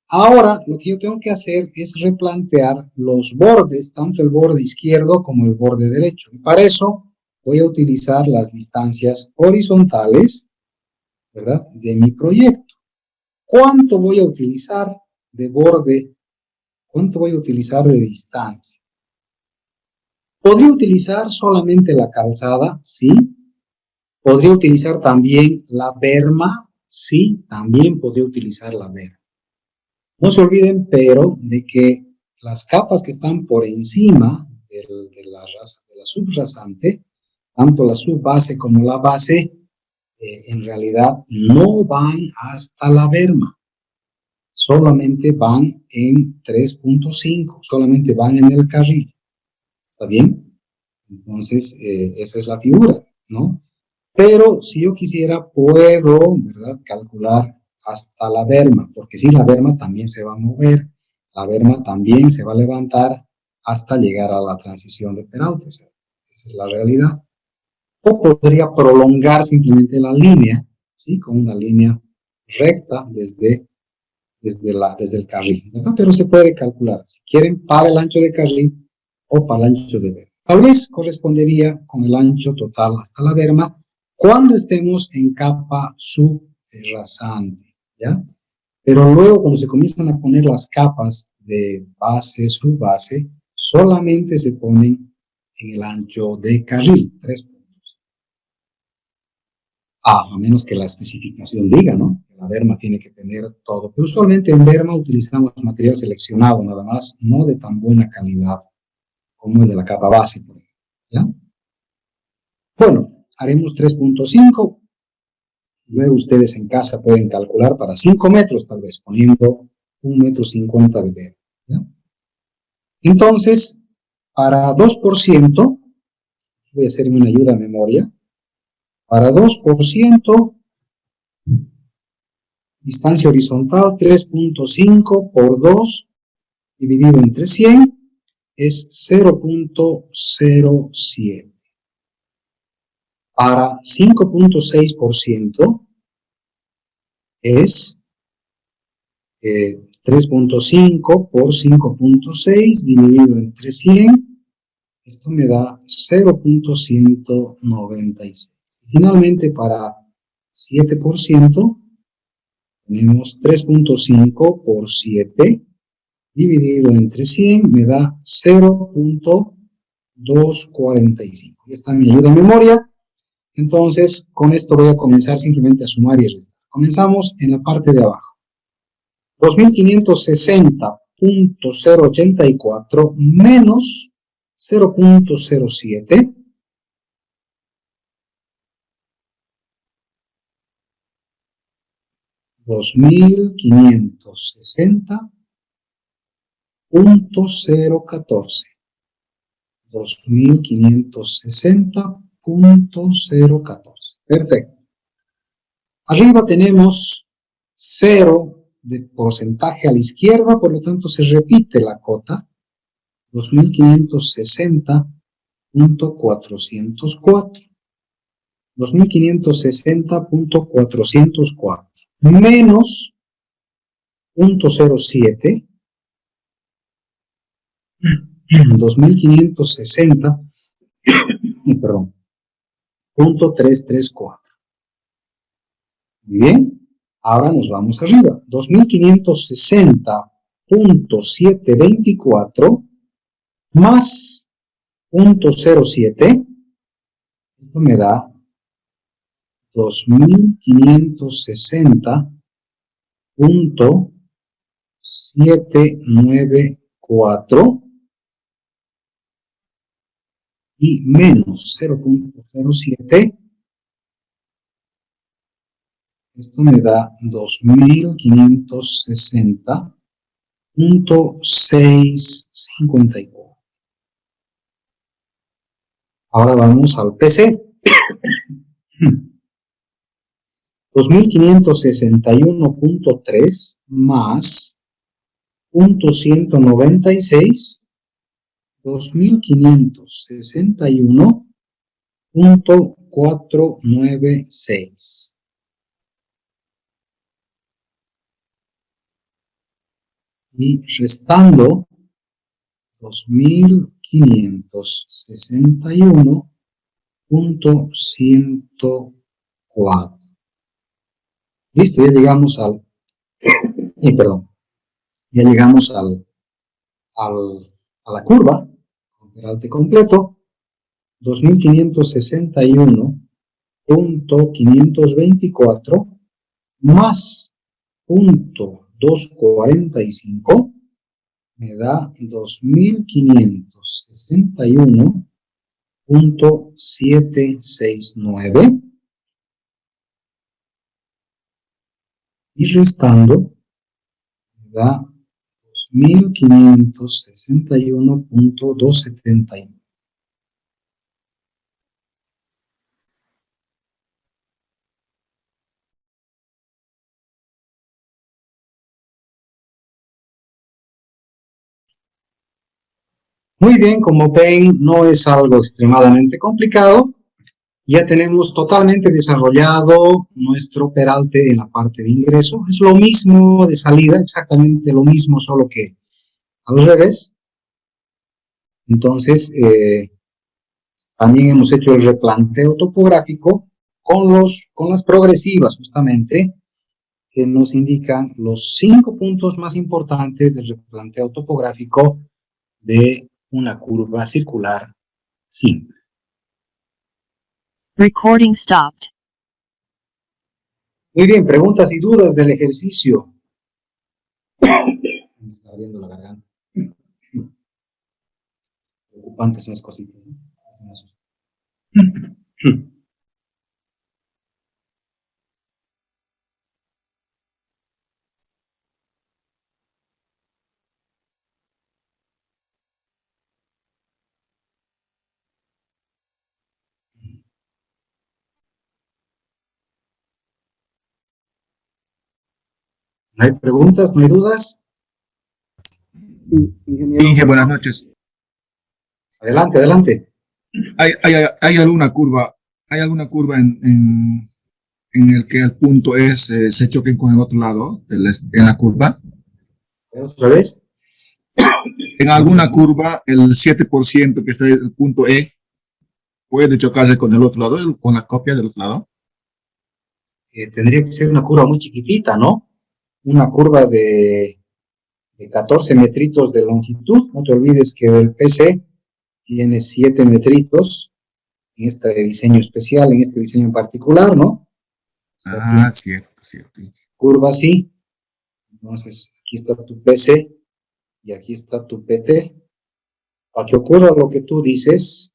ahora lo que yo tengo que hacer es replantear los bordes, tanto el borde izquierdo como el borde derecho. Y para eso voy a utilizar las distancias horizontales, ¿verdad?, de mi proyecto. ¿Cuánto voy a utilizar de borde? ¿Cuánto voy a utilizar de distancia? ¿Podría utilizar solamente la calzada? Sí. ¿Podría utilizar también la berma? Sí, también podría utilizar la berma. No se olviden, pero, de que las capas que están por encima de la subrasante, tanto la subbase como la base, en realidad no van hasta la berma. Solamente van en 3.5, solamente van en el carril. ¿Está bien? Entonces, esa es la figura, ¿no? Pero si yo quisiera, puedo, ¿verdad?, calcular hasta la berma, porque si la berma también se va a mover, la berma también se va a levantar hasta llegar a la transición de Peralta. O sea, esa es la realidad. O podría prolongar simplemente la línea, ¿sí?, con una línea recta desde el carril, ¿verdad? Pero se puede calcular, si quieren, para el ancho de carril o para el ancho de berma. Tal vez correspondería con el ancho total hasta la berma cuando estemos en capa subrasante, ¿ya? Pero luego, cuando se comienzan a poner las capas de base, subbase, solamente se ponen en el ancho de carril, 3 puntos. A menos que la especificación diga, ¿no?, que la berma tiene que tener todo. Pero usualmente en berma utilizamos material seleccionado, nada más, no de tan buena calidad como el de la capa base, por ejemplo, ¿ya? Bueno, haremos 3.5. Luego ustedes en casa pueden calcular para 5 metros, tal vez, poniendo 1,50 m de berma, ¿ya? Entonces, para 2%, voy a hacerme una ayuda a memoria. Para 2%, distancia horizontal 3.5 por 2 dividido entre 100 es 0.07. Para 5.6% es 3.5 por 5.6 dividido entre 100. Esto me da 0.196. Finalmente, para 7%, tenemos 3.5 por 7 dividido entre 100, me da 0.245. Ya está mi ayuda de memoria. Entonces, con esto voy a comenzar simplemente a sumar y restar. Comenzamos en la parte de abajo. 2560.084 menos 0.07 2560.014 2560.014. Perfecto. Arriba tenemos 0 de porcentaje a la izquierda, por lo tanto se repite la cota. 2560.404. 2560.404 menos 0.07, 2560, perdón, 0.334. Muy bien, ahora nos vamos arriba. 2560.724 más 0.07, esto me da 2560 punto 794 y menos 0.07. Esto me da 2560.654. Ahora vamos al PC. 2561.3 más 0.196, 2561.496. Y restando 2561.104. Listo, ya llegamos al, ya llegamos a la curva, con peralte completo, 2561.524 más 0.245 me da 2561.769 y restando me da 2561.279. Muy bien, como ven, no es algo extremadamente complicado. Ya tenemos totalmente desarrollado nuestro peralte en la parte de ingreso. Es lo mismo de salida, exactamente lo mismo, solo que al revés. Entonces, también hemos hecho el replanteo topográfico con las progresivas, justamente, que nos indican los 5 puntos más importantes del replanteo topográfico de una curva circular simple. Recording stopped. Muy bien, preguntas y dudas del ejercicio. Me está abriendo la garganta. Preocupantes esas cositas, ¿no? ¿No hay preguntas? ¿No hay dudas? Ingeniero, buenas noches. Adelante, adelante. ¿Hay alguna curva en el que el punto E se choquen con el otro lado en la curva? ¿Otra vez? En alguna curva, el 7% que está en el punto E puede chocarse con el otro lado, con la copia del otro lado. Tendría que ser una curva muy chiquitita, ¿no? Una curva de 14 metritos de longitud. No te olvides que el PC tiene 7 metritos en este diseño especial, en este diseño en particular, ¿no? O sea, Cierto. curva así. Entonces, aquí está tu PC y aquí está tu PT. Para que ocurra lo que tú dices,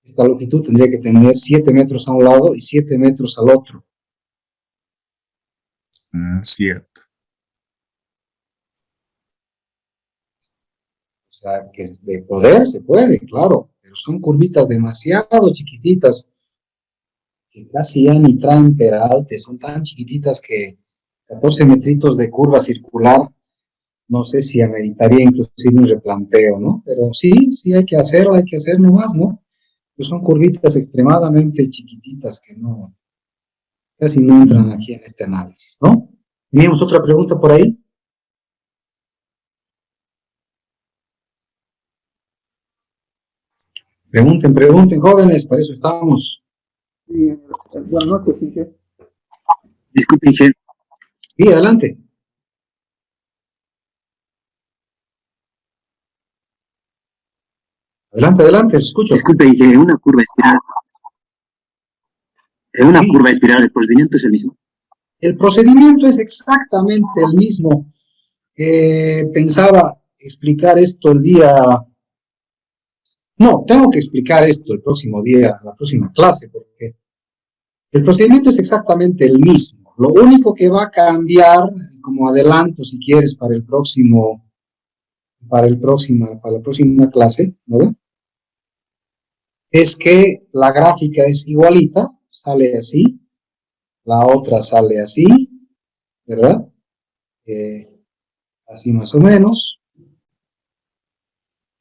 esta longitud tendría que tener 7 metros a un lado y 7 metros al otro. Cierto. O sea, que es de poder, se puede, claro, pero son curvitas demasiado chiquititas que casi ya ni traen peralte, son tan chiquititas que 14 metritos de curva circular, no sé si ameritaría inclusive un replanteo, ¿no? Pero sí hay que hacer nomás, ¿no? Pues son curvitas extremadamente chiquititas que no, casi no entran aquí en este análisis, ¿no? ¿Teníamos otra pregunta por ahí? Pregunten, jóvenes, para eso estamos. Sí, buenas noches, Inge. Disculpe, Inge. Sí, adelante. Adelante, escucho. Disculpe, Inge, en una curva espiral. En una curva espiral, ¿el procedimiento es el mismo? El procedimiento es exactamente el mismo. Pensaba explicar esto el día... No, tengo que explicar esto el próximo día, la próxima clase, porque el procedimiento es exactamente el mismo. Lo único que va a cambiar, como adelanto si quieres para la próxima clase, ¿no? Es que la gráfica es igualita, sale así, la otra sale así, ¿verdad? Así más o menos.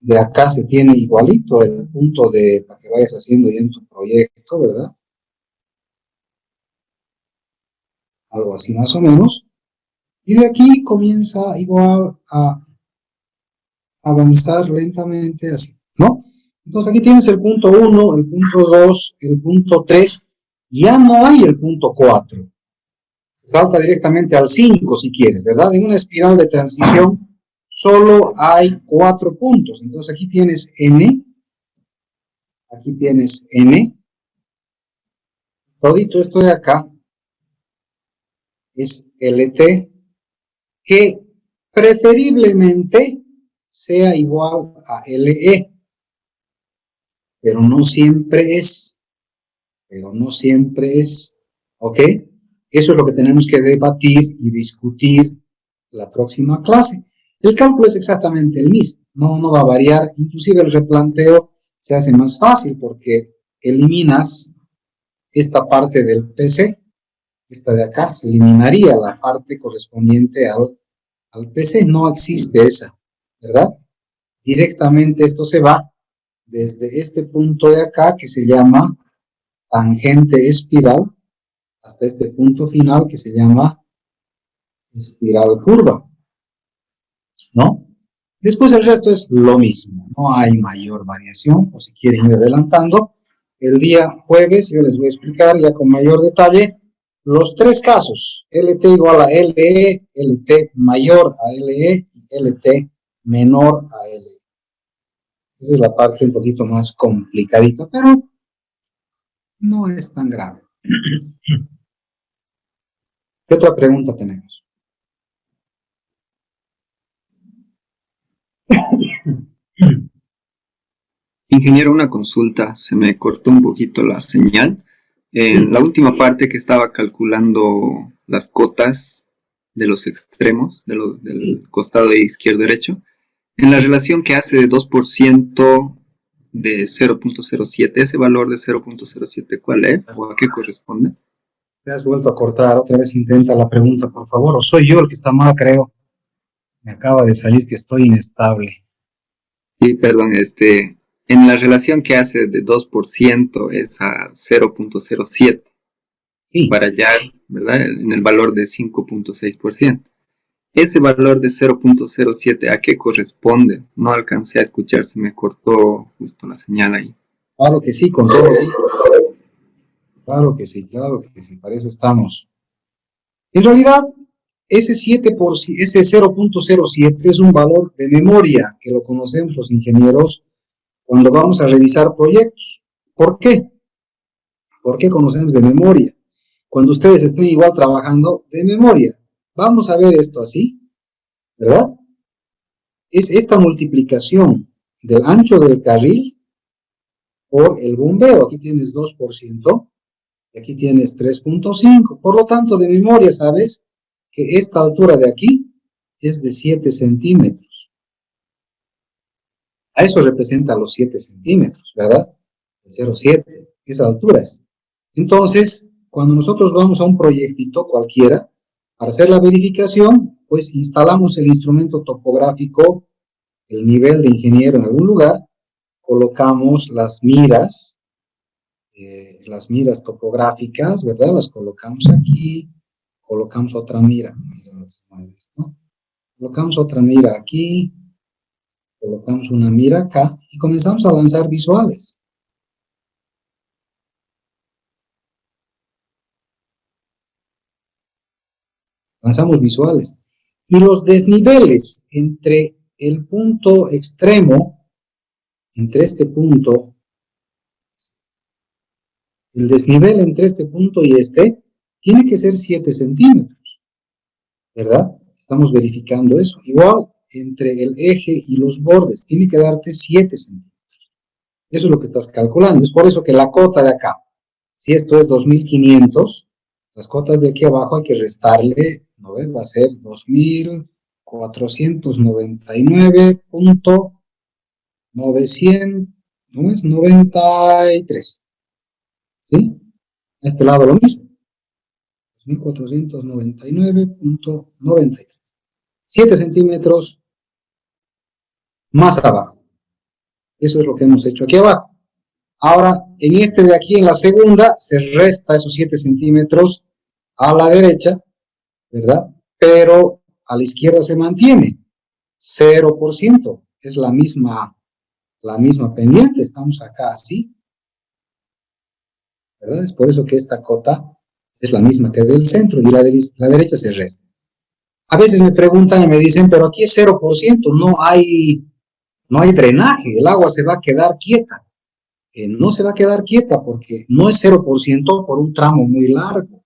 De acá se tiene igualito el punto para que vayas haciendo ya en tu proyecto, ¿verdad? Algo así más o menos. Y de aquí comienza igual a avanzar lentamente así, ¿no? Entonces aquí tienes el punto 1, el punto 2, el punto 3, ya no hay el punto 4. Se salta directamente al 5 si quieres, ¿verdad? En una espiral de transición solo hay 4 puntos. Entonces aquí tienes N, todito esto de acá es LT, que preferiblemente sea igual a LE, pero no siempre es, ¿ok? Eso es lo que tenemos que debatir y discutir la próxima clase. El cálculo es exactamente el mismo, no va a variar, inclusive el replanteo se hace más fácil porque eliminas esta parte del PC, esta de acá, se eliminaría la parte correspondiente al PC, no existe esa, ¿verdad? Directamente esto se va desde este punto de acá que se llama tangente espiral hasta este punto final que se llama espiral curva, ¿no? Después el resto es lo mismo, no hay mayor variación, o si quieren ir adelantando. El día jueves yo les voy a explicar ya con mayor detalle los 3 casos, LT igual a LE, LT mayor a LE y LT menor a LE. Esa es la parte un poquito más complicadita, pero no es tan grave. ¿Qué otra pregunta tenemos? Ingeniero, una consulta, se me cortó un poquito la señal. En la última parte que estaba calculando las cotas de los extremos, del costado izquierdo-derecho, en la relación que hace de 2% de 0.07, ese valor de 0.07, ¿cuál es o a qué corresponde? Te has vuelto a cortar, otra vez intenta la pregunta, por favor, o soy yo el que está mal, creo. Me acaba de salir que estoy inestable. Sí, perdón, en la relación que hace de 2% es a 0.07. Sí. Para hallar, ¿verdad? En el valor de 5.6%. Ese valor de 0.07, ¿a qué corresponde? No alcancé a escuchar, se me cortó justo la señal ahí. Claro que sí, con todo. Claro que sí, para eso estamos. En realidad, ese 0.07 es un valor de memoria que lo conocemos los ingenieros cuando vamos a revisar proyectos. ¿Por qué? ¿Por qué conocemos de memoria? Cuando ustedes estén igual trabajando de memoria. Vamos a ver esto así, ¿verdad? Es esta multiplicación del ancho del carril por el bombeo. Aquí tienes 2%, y aquí tienes 3.5. Por lo tanto, de memoria sabes que esta altura de aquí es de 7 centímetros. A eso representa los 7 centímetros, ¿verdad? De 0,7, esas alturas. Entonces, cuando nosotros vamos a un proyectito cualquiera, para hacer la verificación, pues instalamos el instrumento topográfico, el nivel de ingeniero en algún lugar, colocamos las miras topográficas, ¿verdad? Las colocamos aquí, colocamos otra mira, colocamos otra mira aquí, colocamos una mira acá y comenzamos a lanzar visuales. Lanzamos visuales. Y los desniveles entre el punto extremo, entre este punto, el desnivel entre este punto y este, tiene que ser 7 centímetros, ¿verdad? Estamos verificando eso. Igual, entre el eje y los bordes, tiene que darte 7 centímetros. Eso es lo que estás calculando. Es por eso que la cota de acá, si esto es 2500, las cotas de aquí abajo hay que restarle, ¿no ves? Va a ser 2499.993, ¿sí? A este lado lo mismo, 2499.93, 7 centímetros más abajo. Eso es lo que hemos hecho aquí abajo. Ahora, en este de aquí, en la segunda, se resta esos 7 centímetros a la derecha, ¿verdad? Pero a la izquierda se mantiene 0%. Es la misma pendiente. Estamos acá así, ¿verdad? Es por eso que esta cota es la misma que del centro y la derecha se resta. A veces me preguntan y me dicen, pero aquí es 0%, no hay drenaje, el agua se va a quedar quieta. No se va a quedar quieta porque no es 0% por un tramo muy largo.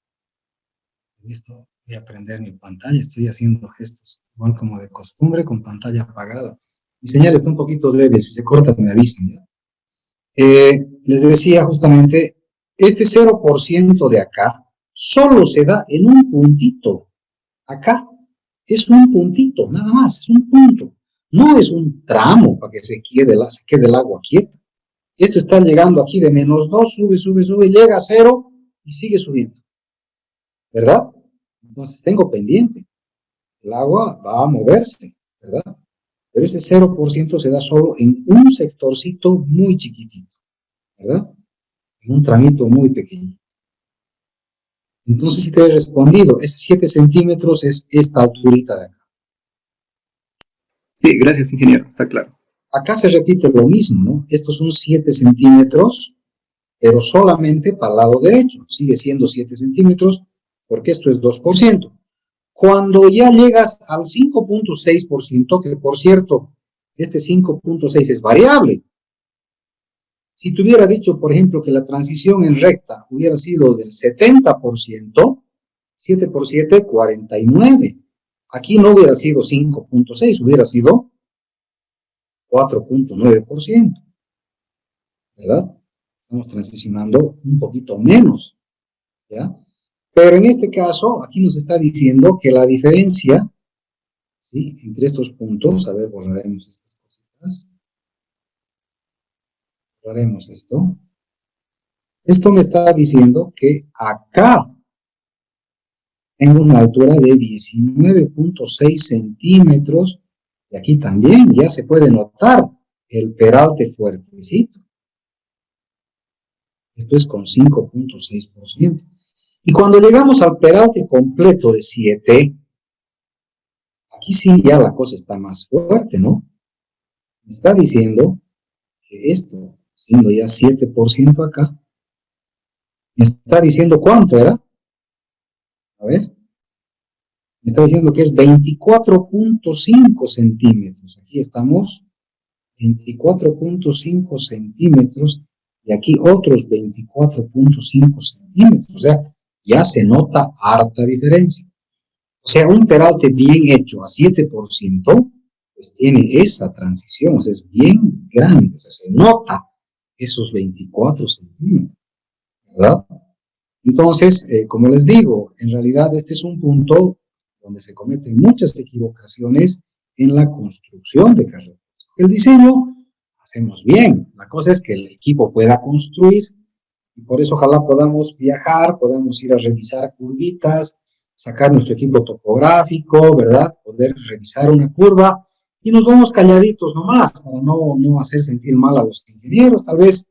Esto voy a prender mi pantalla, estoy haciendo gestos, igual como de costumbre, con pantalla apagada. Mi señal está un poquito leve, si se corta me avisan, ¿ya? Les decía justamente, este 0% de acá solo se da en un puntito. Acá es un puntito, nada más, es un punto. No es un tramo para que se quede el agua quieta. Esto está llegando aquí de -2, sube, llega a 0 y sigue subiendo, ¿verdad? Entonces tengo pendiente. El agua va a moverse, ¿verdad? Pero ese 0% se da solo en un sectorcito muy chiquitito, ¿verdad? En un tramito muy pequeño. Entonces, si te he respondido, ese 7 centímetros es esta alturita de acá. Sí, gracias, ingeniero, está claro. Acá se repite lo mismo, ¿no? Estos son 7 centímetros, pero solamente para el lado derecho. Sigue siendo 7 centímetros porque esto es 2%. Cuando ya llegas al 5.6%, que por cierto, este 5.6 es variable. Si te hubiera dicho, por ejemplo, que la transición en recta hubiera sido del 70%, 7 por 7, 49. Aquí no hubiera sido 5.6, hubiera sido 4.9%, ¿verdad? Estamos transicionando un poquito menos, ¿ya? Pero en este caso, aquí nos está diciendo que la diferencia, ¿sí? Entre estos puntos, a ver, borraremos estas cositas. Borraremos esto. Esto me está diciendo que acá tengo una altura de 19.6 centímetros. Y aquí también ya se puede notar el peralte fuertecito. Esto es con 5.6%. Y cuando llegamos al peralte completo de 7, aquí sí ya la cosa está más fuerte, ¿no? Me está diciendo que esto, siendo ya 7% acá, me está diciendo cuánto era. A ver. Me está diciendo que es 24.5 centímetros. Aquí estamos, 24.5 centímetros, y aquí otros 24.5 centímetros. O sea, ya se nota harta diferencia. O sea, un peralte bien hecho a 7%, pues tiene esa transición, o sea, es bien grande, o sea, se nota esos 24 centímetros, ¿verdad? Entonces, como les digo, en realidad este es un punto donde se cometen muchas equivocaciones en la construcción de carreteras. El diseño hacemos bien, la cosa es que el equipo pueda construir, y por eso ojalá podamos viajar, podamos ir a revisar curvitas, sacar nuestro equipo topográfico, ¿verdad? Poder revisar una curva, y nos vamos calladitos nomás, para no hacer sentir mal a los ingenieros. Tal vez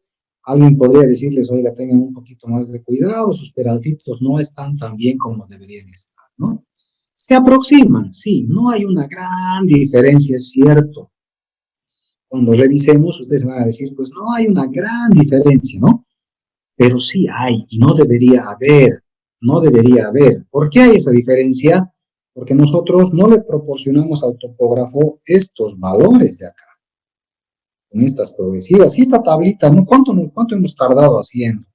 alguien podría decirles, oiga, tengan un poquito más de cuidado, sus peraltitos no están tan bien como deberían estar, ¿no? Se aproximan, sí, no hay una gran diferencia, es cierto. Cuando revisemos, ustedes van a decir, pues no hay una gran diferencia, ¿no? Pero sí hay, y no debería haber, no debería haber. ¿Por qué hay esa diferencia? Porque nosotros no le proporcionamos al topógrafo estos valores de acá, con estas progresivas. Y esta tablita, ¿no? ¿Cuánto hemos tardado haciendo?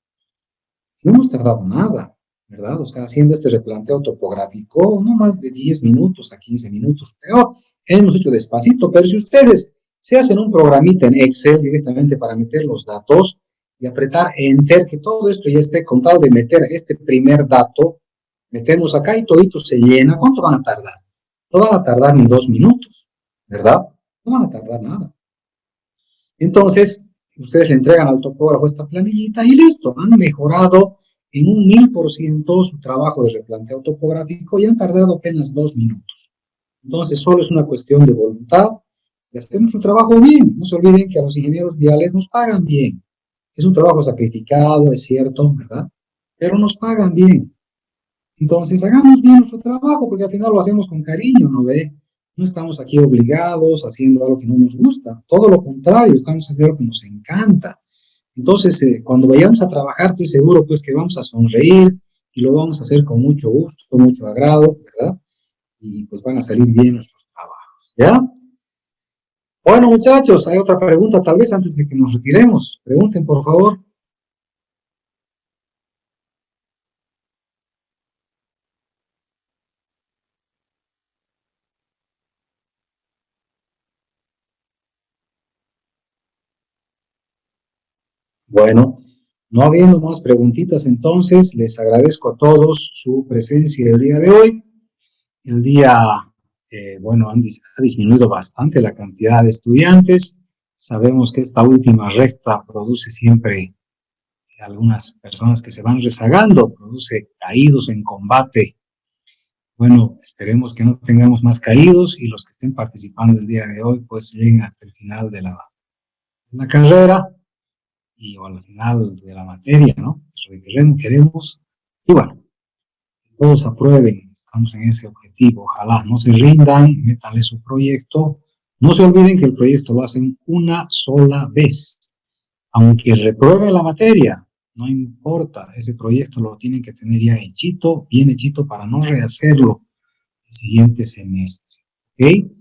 No hemos tardado nada, ¿verdad? O sea, haciendo este replanteo topográfico, no más de 10 minutos a 15 minutos, pero hemos hecho despacito, pero si ustedes se hacen un programita en Excel directamente para meter los datos y apretar Enter, que todo esto ya esté contado de meter este primer dato, metemos acá y todito se llena, ¿cuánto van a tardar? No van a tardar ni 2 minutos, ¿verdad? No van a tardar nada. Entonces, ustedes le entregan al topógrafo esta planillita y listo, han mejorado en un 1000% su trabajo de replanteo topográfico y han tardado apenas 2 minutos. Entonces, solo es una cuestión de voluntad de hacer nuestro trabajo bien. No se olviden que a los ingenieros viales nos pagan bien. Es un trabajo sacrificado, es cierto, ¿verdad? Pero nos pagan bien. Entonces, hagamos bien nuestro trabajo, porque al final lo hacemos con cariño, ¿no ve? No estamos aquí obligados haciendo algo que no nos gusta. Todo lo contrario, estamos haciendo algo que nos encanta. Entonces, cuando vayamos a trabajar, estoy seguro pues que vamos a sonreír y lo vamos a hacer con mucho gusto, con mucho agrado, ¿verdad? Y pues van a salir bien nuestros trabajos, ¿ya? Bueno, muchachos, hay otra pregunta tal vez antes de que nos retiremos. Pregunten, por favor. Bueno, no habiendo más preguntitas, entonces les agradezco a todos su presencia el día de hoy. El día, bueno, ha disminuido bastante la cantidad de estudiantes. Sabemos que esta última recta produce siempre algunas personas que se van rezagando, produce caídos en combate. Bueno, esperemos que no tengamos más caídos y los que estén participando el día de hoy pues lleguen hasta el final de la carrera y o al final de la materia, ¿no? Eso que queremos. Y bueno, todos aprueben, estamos en ese objetivo, ojalá no se rindan, métanle su proyecto, no se olviden que el proyecto lo hacen una sola vez, aunque reprueben la materia, no importa, ese proyecto lo tienen que tener ya hechito, bien hechito para no rehacerlo el siguiente semestre, ¿ok?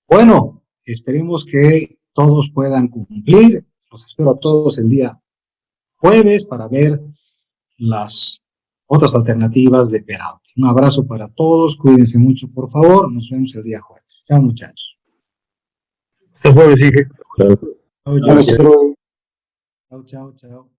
Bueno, esperemos que todos puedan cumplir, los espero a todos el día jueves para ver las otras alternativas de Peralta. Un abrazo para todos, cuídense mucho por favor, nos vemos el día jueves. Chao muchachos. Hasta jueves, Inge. Chao, chao. Chao, chao, chao.